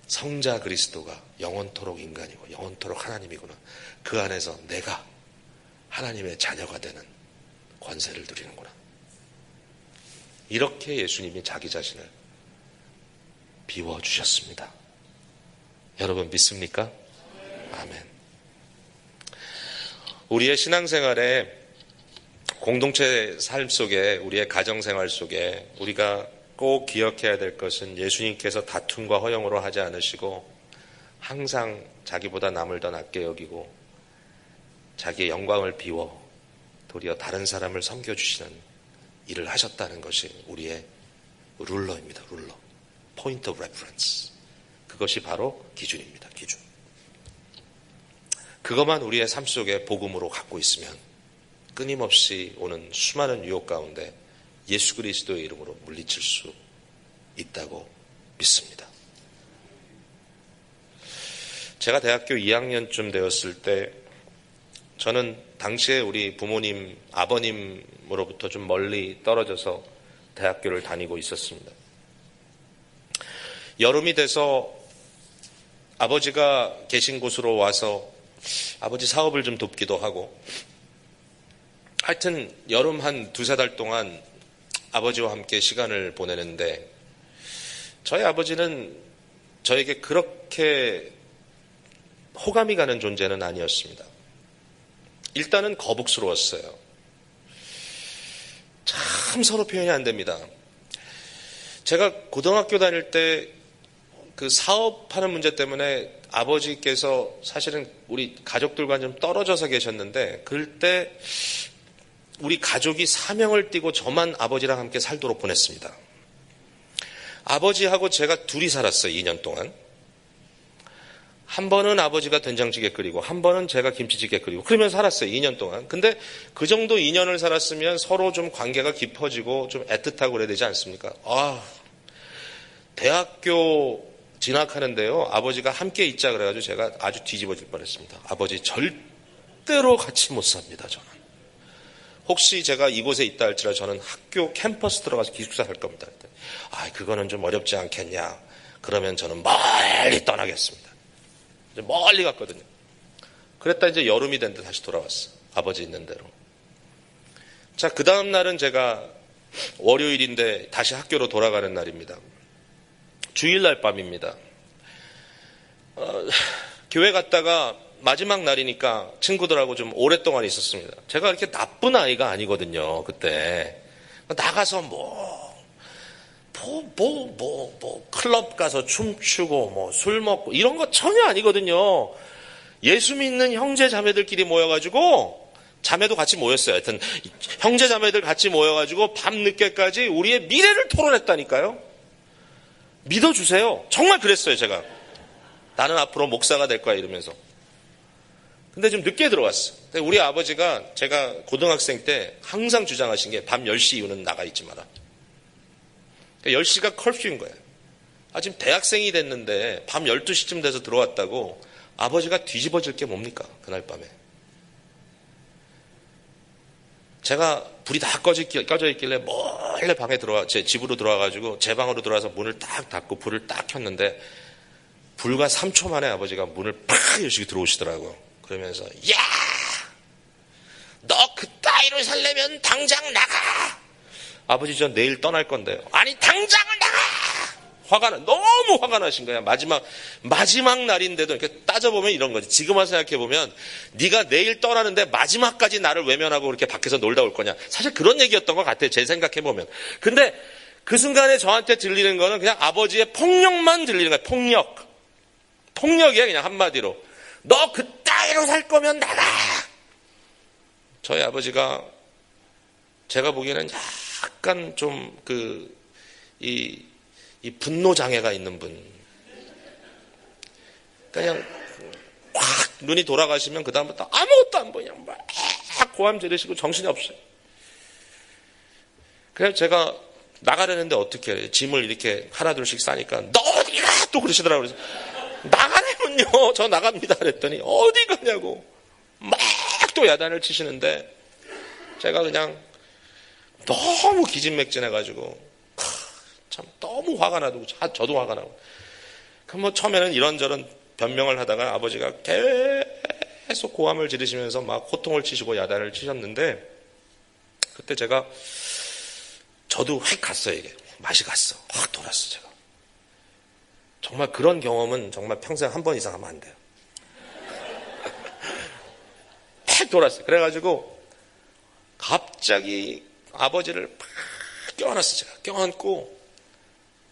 Speaker 1: 성자 그리스도가 영원토록 인간이고 영원토록 하나님이구나. 그 안에서 내가 하나님의 자녀가 되는 권세를 누리는구나. 이렇게 예수님이 자기 자신을 비워주셨습니다. 여러분 믿습니까? 아멘. 우리의 신앙생활에 공동체 삶 속에 우리의 가정생활 속에 우리가 꼭 기억해야 될 것은 예수님께서 다툼과 허영으로 하지 않으시고 항상 자기보다 남을 더 낮게 여기고 자기의 영광을 비워 도리어 다른 사람을 섬겨주시는 일을 하셨다는 것이 우리의 룰러입니다. 룰러. Point of reference. 그것이 바로 기준입니다. 기준. 그것만 우리의 삶 속에 복음으로 갖고 있으면 끊임없이 오는 수많은 유혹 가운데 예수 그리스도의 이름으로 물리칠 수 있다고 믿습니다. 제가 대학교 2학년쯤 되었을 때 저는 당시에 우리 부모님, 아버님으로부터 좀 멀리 떨어져서 대학교를 다니고 있었습니다. 여름이 돼서 아버지가 계신 곳으로 와서 아버지 사업을 좀 돕기도 하고 하여튼 여름 한 두세 달 동안 아버지와 함께 시간을 보내는데 저희 아버지는 저에게 그렇게 호감이 가는 존재는 아니었습니다. 일단은 거북스러웠어요. 참 서로 표현이 안 됩니다. 제가 고등학교 다닐 때 그 사업하는 문제 때문에 아버지께서 사실은 우리 가족들과 좀 떨어져서 계셨는데 그럴 때 우리 가족이 사명을 띠고 저만 아버지랑 함께 살도록 보냈습니다. 아버지하고 제가 둘이 살았어요. 2년 동안. 한 번은 아버지가 된장찌개 끓이고 한 번은 제가 김치찌개 끓이고 그러면서 살았어요. 2년 동안. 근데 그 정도 2년을 살았으면 서로 좀 관계가 깊어지고 좀 애틋하고 그래야 되지 않습니까? 대학교 진학하는데요. 아버지가 함께 있자 그래가지고 제가 아주 뒤집어질 뻔했습니다. 아버지 절대로 같이 못 삽니다. 저는. 혹시 제가 이곳에 있다 할지라 저는 학교 캠퍼스 들어가서 기숙사 살 겁니다. 그거는 좀 어렵지 않겠냐. 그러면 저는 멀리 떠나겠습니다. 이제 멀리 갔거든요. 그랬다 이제 여름이 됐는데 다시 돌아왔어. 아버지 있는 대로. 자, 그 다음 날은 제가 월요일인데 다시 학교로 돌아가는 날입니다. 주일날 밤입니다. 교회 갔다가 마지막 날이니까 친구들하고 좀 오랫동안 있었습니다. 제가 이렇게 나쁜 아이가 아니거든요. 그때 나가서 클럽 가서 춤추고 술 먹고 이런 거 전혀 아니거든요. 예수 믿는 형제 자매들끼리 모여가지고 자매도 같이 모였어요. 하여튼 형제 자매들 같이 모여가지고 밤늦게까지 우리의 미래를 토론했다니까요. 믿어주세요. 정말 그랬어요. 제가 나는 앞으로 목사가 될 거야 이러면서. 근데 좀 늦게 들어왔어. 우리 아버지가 제가 고등학생 때 항상 주장하신 게 밤 10시 이후는 나가 있지 마라. 10시가 컬퓨인 거예요. 지금 대학생이 됐는데 밤 12시쯤 돼서 들어왔다고 아버지가 뒤집어질 게 뭡니까? 그날 밤에. 제가 불이 다 꺼져 있길래 몰래 방에 제 집으로 들어와가지고 제 방으로 들어와서 문을 딱 닫고 불을 딱 켰는데 불과 3초 만에 아버지가 문을 팍 열시고 들어오시더라고요. 그러면서 야! 너 그따위로 살려면 당장 나가! 아버지 저 내일 떠날 건데요. 아니 당장을 나가! 너무 화가 나신 거야. 마지막 날인데도 이렇게 따져보면 이런 거지. 지금 와서 생각해보면 네가 내일 떠나는데 마지막까지 나를 외면하고 그렇게 밖에서 놀다 올 거냐. 사실 그런 얘기였던 것 같아요. 제 생각해보면. 근데 그 순간에 저한테 들리는 거는 그냥 아버지의 폭력만 들리는 거예요. 폭력이야 그냥 한마디로. 너 그따위로 살 거면 나가! 저희 아버지가 제가 보기에는 약간 좀 이 분노 장애가 있는 분. 그냥 확 눈이 돌아가시면 그 다음부터 아무것도 안 보냐. 막 고함 지르시고 정신이 없어요. 그래서 제가 나가려는데 어떻게 해요? 짐을 이렇게 하나둘씩 싸니까 너 어디 가? 또 그러시더라고요. 그래서 나가려면요. 저 나갑니다. 그랬더니 어디 가냐고. 막 또 야단을 치시는데 제가 그냥 너무 기진맥진해가지고 참 너무 화가 나고 저도 화가 나고. 그럼 뭐 처음에는 이런저런 변명을 하다가 아버지가 계속 고함을 지르시면서 막 호통을 치시고 야단을 치셨는데 그때 저도 확 갔어요. 이게 맛이 갔어. 확 돌았어 제가. 정말 그런 경험은 정말 평생 한 번 이상 하면 안 돼요. 팍 돌았어요. 그래가지고 갑자기 아버지를 팍 껴안았어요. 제가 껴안고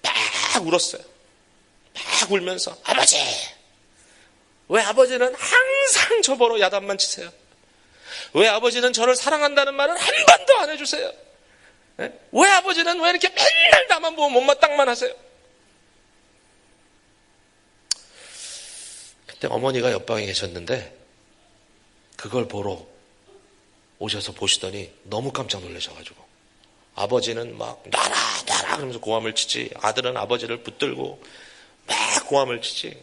Speaker 1: 막 울었어요. 막 울면서 아버지 왜 아버지는 항상 저보러 야단만 치세요? 왜 아버지는 저를 사랑한다는 말을 한 번도 안 해주세요? 왜 아버지는 왜 이렇게 맨날 나만 보면 못마땅만 하세요? 그때 어머니가 옆방에 계셨는데 그걸 보러 오셔서 보시더니 너무 깜짝 놀라셔가지고 아버지는 막 놔라 그러면서 고함을 치지 아들은 아버지를 붙들고 막 고함을 치지.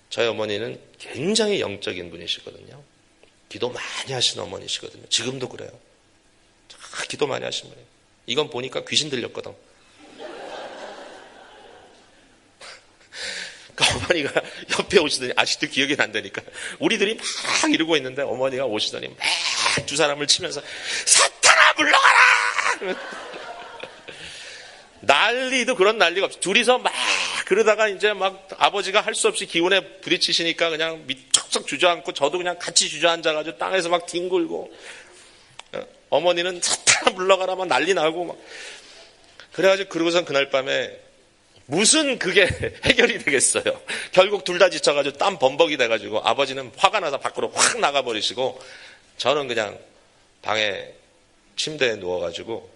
Speaker 1: 저희 어머니는 굉장히 영적인 분이시거든요. 기도 많이 하시는 어머니시거든요. 지금도 그래요. 기도 많이 하시는 분이에요. 이건 보니까 귀신 들렸거든. 어머니가 옆에 오시더니 아직도 기억이 난다니까. 우리들이 막 이러고 있는데 어머니가 오시더니 막 두 사람을 치면서 사탄아 물러가라! 난리도 그런 난리가 없어. 둘이서 막 그러다가 이제 막 아버지가 할 수 없이 기운에 부딪히시니까 그냥 척척 주저앉고 저도 그냥 같이 주저앉아가지고 땅에서 막 뒹굴고 어머니는 사탄아 물러가라 막 난리 나고 막 그래가지고 그러고선 그날 밤에 무슨 그게 해결이 되겠어요. 결국 둘 다 지쳐가지고 땀 범벅이 돼가지고 아버지는 화가 나서 밖으로 확 나가버리시고 저는 그냥 방에 침대에 누워가지고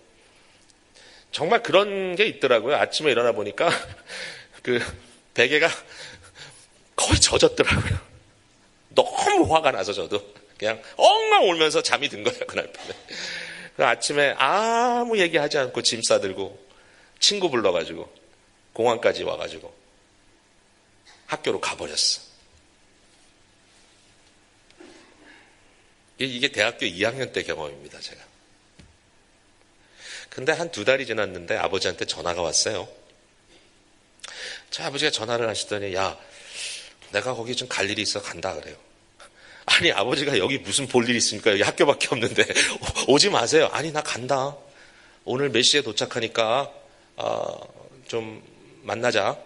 Speaker 1: 정말 그런 게 있더라고요. 아침에 일어나 보니까 그 베개가 거의 젖었더라고요. 너무 화가 나서 저도 그냥 엉망 울면서 잠이 든 거예요. 그날 밤에. 아침에 아무 얘기하지 않고 짐 싸들고 친구 불러가지고 공항까지 와가지고 학교로 가버렸어. 이게 대학교 2학년 때 경험입니다, 제가. 근데 한 2달이 지났는데 아버지한테 전화가 왔어요. 저 아버지가 전화를 하시더니 야, 내가 거기 좀 갈 일이 있어 간다 그래요. 아니 아버지가 여기 무슨 볼 일이 있습니까? 여기 학교밖에 없는데 오지 마세요. 아니 나 간다. 오늘 몇 시에 도착하니까 좀 만나자.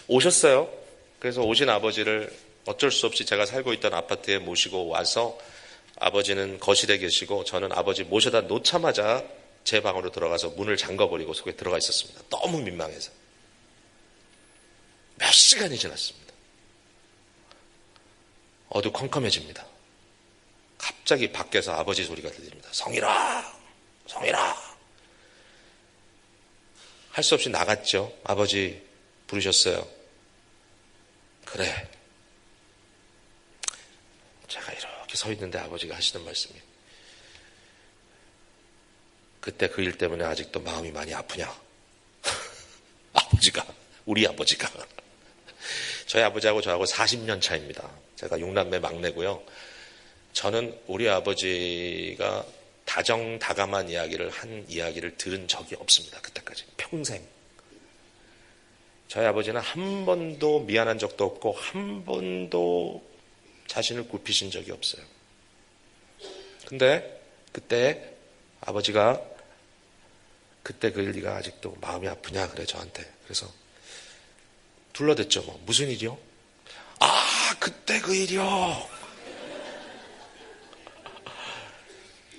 Speaker 1: 오셨어요. 그래서 오신 아버지를 어쩔 수 없이 제가 살고 있던 아파트에 모시고 와서 아버지는 거실에 계시고 저는 아버지 모셔다 놓자마자 제 방으로 들어가서 문을 잠가버리고 속에 들어가 있었습니다. 너무 민망해서. 몇 시간이 지났습니다. 어두컴컴해집니다. 갑자기 밖에서 아버지 소리가 들립니다. 성일아! 성일아! 할 수 없이 나갔죠. 아버지 부르셨어요. 그래. 제가 이렇게 서 있는데 아버지가 하시는 말씀이 그때 그 일 때문에 아직도 마음이 많이 아프냐? 아버지가 우리 아버지가 저희 아버지하고 저하고 40년 차입니다. 제가 6남매 막내고요. 저는 우리 아버지가 다정다감한 이야기를 한 이야기를 들은 적이 없습니다. 그때까지 평생 저희 아버지는 한 번도 미안한 적도 없고 한 번도 자신을 굽히신 적이 없어요. 근데 그때 아버지가 그때 그 일이가 아직도 마음이 아프냐 그래 저한테. 그래서 둘러댔죠. 뭐 무슨 일이요? 아 그때 그 일이요.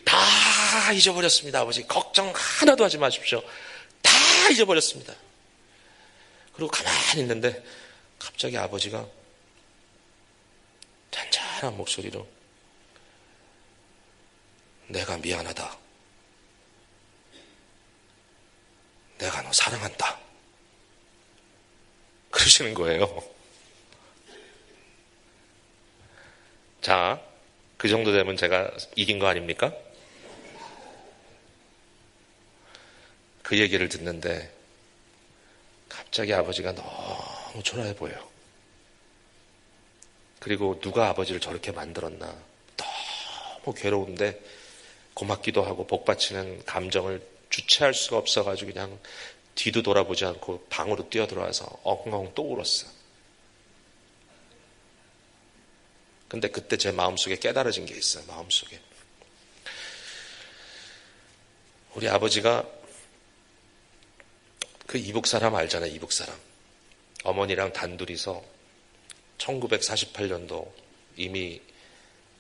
Speaker 1: 다 잊어버렸습니다. 아버지 걱정 하나도 하지 마십시오. 다 잊어버렸습니다. 그리고 가만히 있는데 갑자기 아버지가 잔잔한 목소리로 내가 미안하다. 내가 너 사랑한다. 그러시는 거예요. 자, 그 정도 되면 제가 이긴 거 아닙니까? 그 얘기를 듣는데 갑자기 아버지가 너무 초라해 보여요. 그리고 누가 아버지를 저렇게 만들었나 너무 괴로운데 고맙기도 하고 복받치는 감정을 주체할 수가 없어가지고 그냥 뒤도 돌아보지 않고 방으로 뛰어들어와서 엉엉 또 울었어요. 근데 그때 제 마음속에 깨달아진 게 있어요. 마음속에 우리 아버지가 그 이북 사람 알잖아요. 이북 사람. 어머니랑 단둘이서 1948년도 이미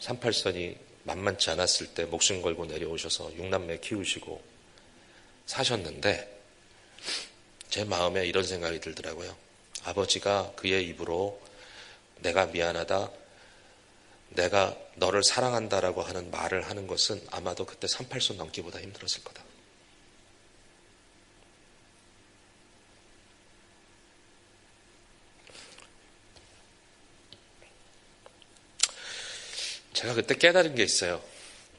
Speaker 1: 38선이 만만치 않았을 때 목숨 걸고 내려오셔서 6남매 키우시고 사셨는데 제 마음에 이런 생각이 들더라고요. 아버지가 그의 입으로 내가 미안하다, 내가 너를 사랑한다라고 하는 말을 하는 것은 아마도 그때 38선 넘기보다 힘들었을 거다. 제가 그때 깨달은 게 있어요.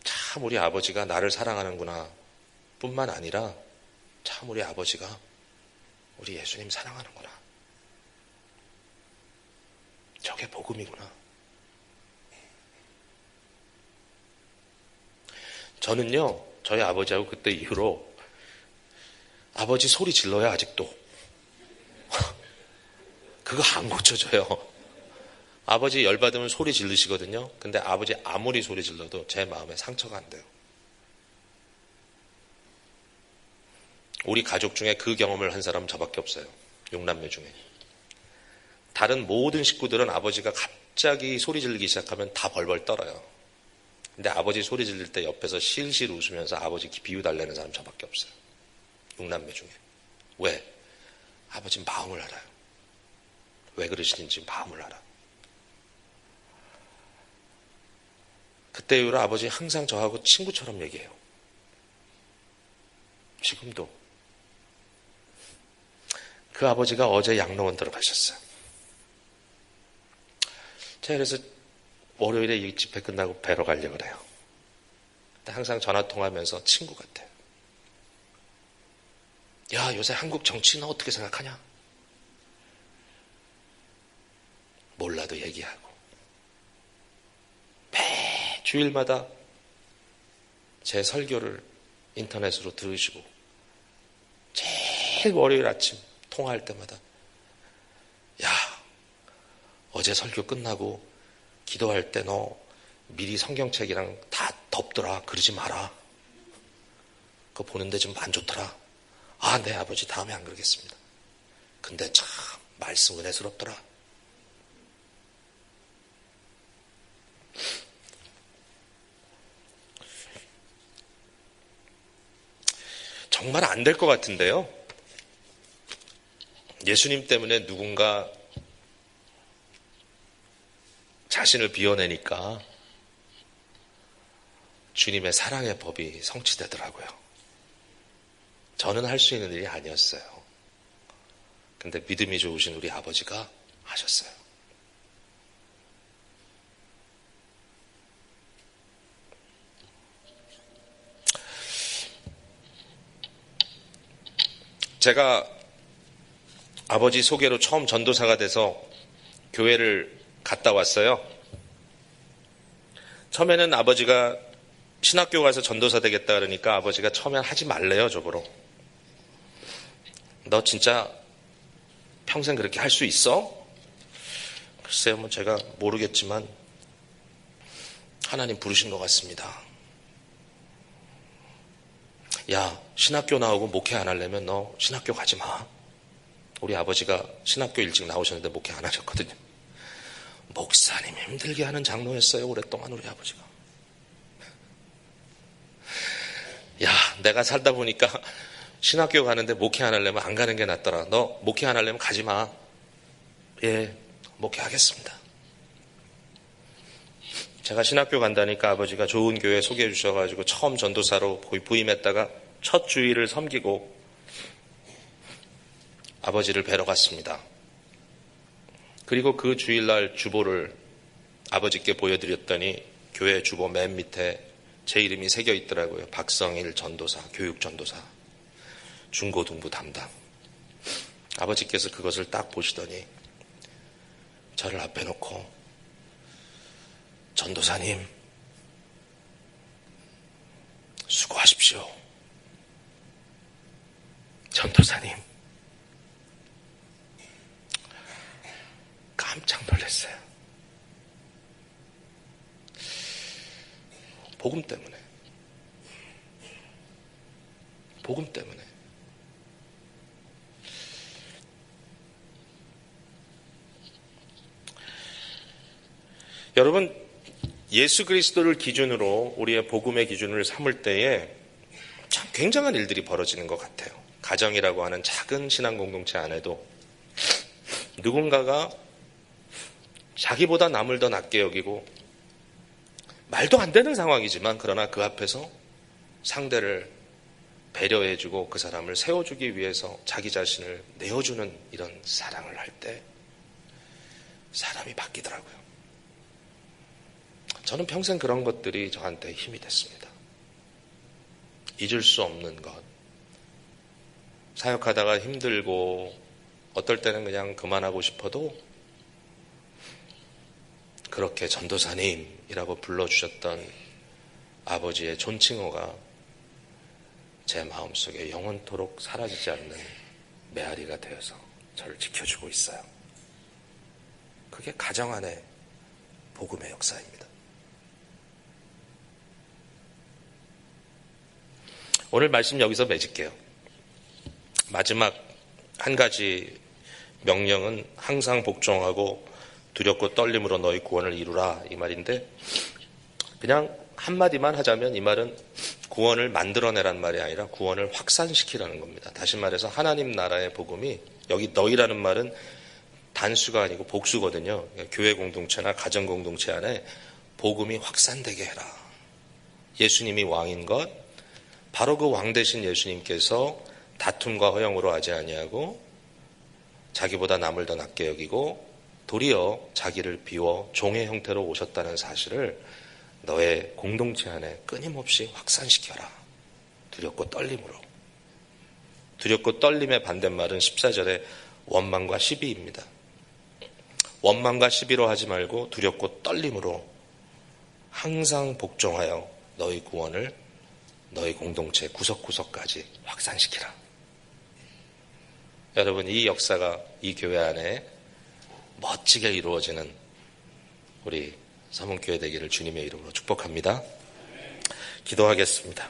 Speaker 1: 참 우리 아버지가 나를 사랑하는구나 뿐만 아니라 참 우리 아버지가 우리 예수님 사랑하는구나. 저게 복음이구나. 저는요 저희 아버지하고 그때 이후로 아버지 소리 질러요. 아직도 그거 안 고쳐져요. 아버지 열받으면 소리 지르시거든요. 근데 아버지 아무리 소리 질러도 제 마음에 상처가 안 돼요. 우리 가족 중에 그 경험을 한 사람은 저밖에 없어요. 6남매 중에. 다른 모든 식구들은 아버지가 갑자기 소리 지르기 시작하면 다 벌벌 떨어요. 근데 아버지 소리 지를 때 옆에서 실실 웃으면서 아버지 비유달래는 사람 저밖에 없어요. 6남매 중에. 왜? 아버지 마음을 알아요. 왜 그러시는지 마음을 알아. 그때 이후로 아버지 항상 저하고 친구처럼 얘기해요. 지금도. 그 아버지가 어제 양로원 들어가셨어요. 제가 그래서 월요일에 이 집회 끝나고 뵈러 가려고 그래요. 근데 항상 전화통화하면서 친구 같아요. 야, 요새 한국 정치는 어떻게 생각하냐? 몰라도 얘기하고. 매 주일마다 제 설교를 인터넷으로 들으시고 제일 월요일 아침 통화할 때마다 야, 어제 설교 끝나고 기도할 때 너 미리 성경책이랑 다 덮더라. 그러지 마라. 그거 보는데 좀 안 좋더라. 아, 네 아버지 다음에 안 그러겠습니다. 근데 참 말씀 은혜스럽더라. 정말 안 될 것 같은데요. 예수님 때문에 누군가 자신을 비워내니까 주님의 사랑의 법이 성취되더라고요. 저는 할 수 있는 일이 아니었어요. 근데 믿음이 좋으신 우리 아버지가 하셨어요. 제가 아버지 소개로 처음 전도사가 돼서 교회를 갔다 왔어요. 처음에는 아버지가 신학교 가서 전도사 되겠다 그러니까 아버지가 처음엔 하지 말래요, 저보러. 너 진짜 평생 그렇게 할 수 있어? 글쎄요, 뭐 제가 모르겠지만 하나님 부르신 것 같습니다. 야, 신학교 나오고 목회 안 하려면 너 신학교 가지 마. 우리 아버지가 신학교 일찍 나오셨는데 목회 안 하셨거든요. 목사님 힘들게 하는 장로였어요, 오랫동안 우리 아버지가. 야, 내가 살다 보니까 신학교 가는데 목회 안 하려면 안 가는 게 낫더라. 너 목회 안 하려면 가지 마. 예, 목회하겠습니다. 제가 신학교 간다니까 아버지가 좋은 교회 소개해 주셔가지고 처음 전도사로 부임했다가 첫 주일을 섬기고 아버지를 뵈러 갔습니다. 그리고 그 주일날 주보를 아버지께 보여드렸더니 교회 주보 맨 밑에 제 이름이 새겨 있더라고요. 박성일 전도사, 교육전도사, 중고등부 담당. 아버지께서 그것을 딱 보시더니 저를 앞에 놓고 전도사님, 수고하십시오. 전도사님. 깜짝 놀랐어요. 복음 때문에. 복음 때문에. 여러분, 예수 그리스도를 기준으로 우리의 복음의 기준을 삼을 때에 참 굉장한 일들이 벌어지는 것 같아요. 가정이라고 하는 작은 신앙 공동체 안에도 누군가가 자기보다 남을 더 낮게 여기고 말도 안 되는 상황이지만 그러나 그 앞에서 상대를 배려해주고 그 사람을 세워주기 위해서 자기 자신을 내어주는 이런 사랑을 할 때 사람이 바뀌더라고요. 저는 평생 그런 것들이 저한테 힘이 됐습니다. 잊을 수 없는 것. 사역하다가 힘들고 어떨 때는 그냥 그만하고 싶어도 그렇게 전도사님이라고 불러주셨던 아버지의 존칭어가 제 마음속에 영원토록 사라지지 않는 메아리가 되어서 저를 지켜주고 있어요. 그게 가정 안의 복음의 역사입니다. 오늘 말씀 여기서 맺을게요. 마지막 한 가지 명령은 항상 복종하고 두렵고 떨림으로 너희 구원을 이루라 이 말인데 그냥 한마디만 하자면 이 말은 구원을 만들어내란 말이 아니라 구원을 확산시키라는 겁니다. 다시 말해서 하나님 나라의 복음이 여기 너희라는 말은 단수가 아니고 복수거든요. 교회 공동체나 가정 공동체 안에 복음이 확산되게 해라. 예수님이 왕인 것 바로 그 왕 되신 예수님께서 다툼과 허영으로 하지 아니하고 자기보다 남을 더 낮게 여기고 도리어 자기를 비워 종의 형태로 오셨다는 사실을 너의 공동체 안에 끊임없이 확산시켜라. 두렵고 떨림으로. 두렵고 떨림의 반대말은 14절에 원망과 시비입니다. 원망과 시비로 하지 말고 두렵고 떨림으로 항상 복종하여 너희 구원을 너희 공동체 구석구석까지 확산시키라. 여러분, 이 역사가 이 교회 안에 멋지게 이루어지는 우리 서문교회 되기를 주님의 이름으로 축복합니다. 기도하겠습니다.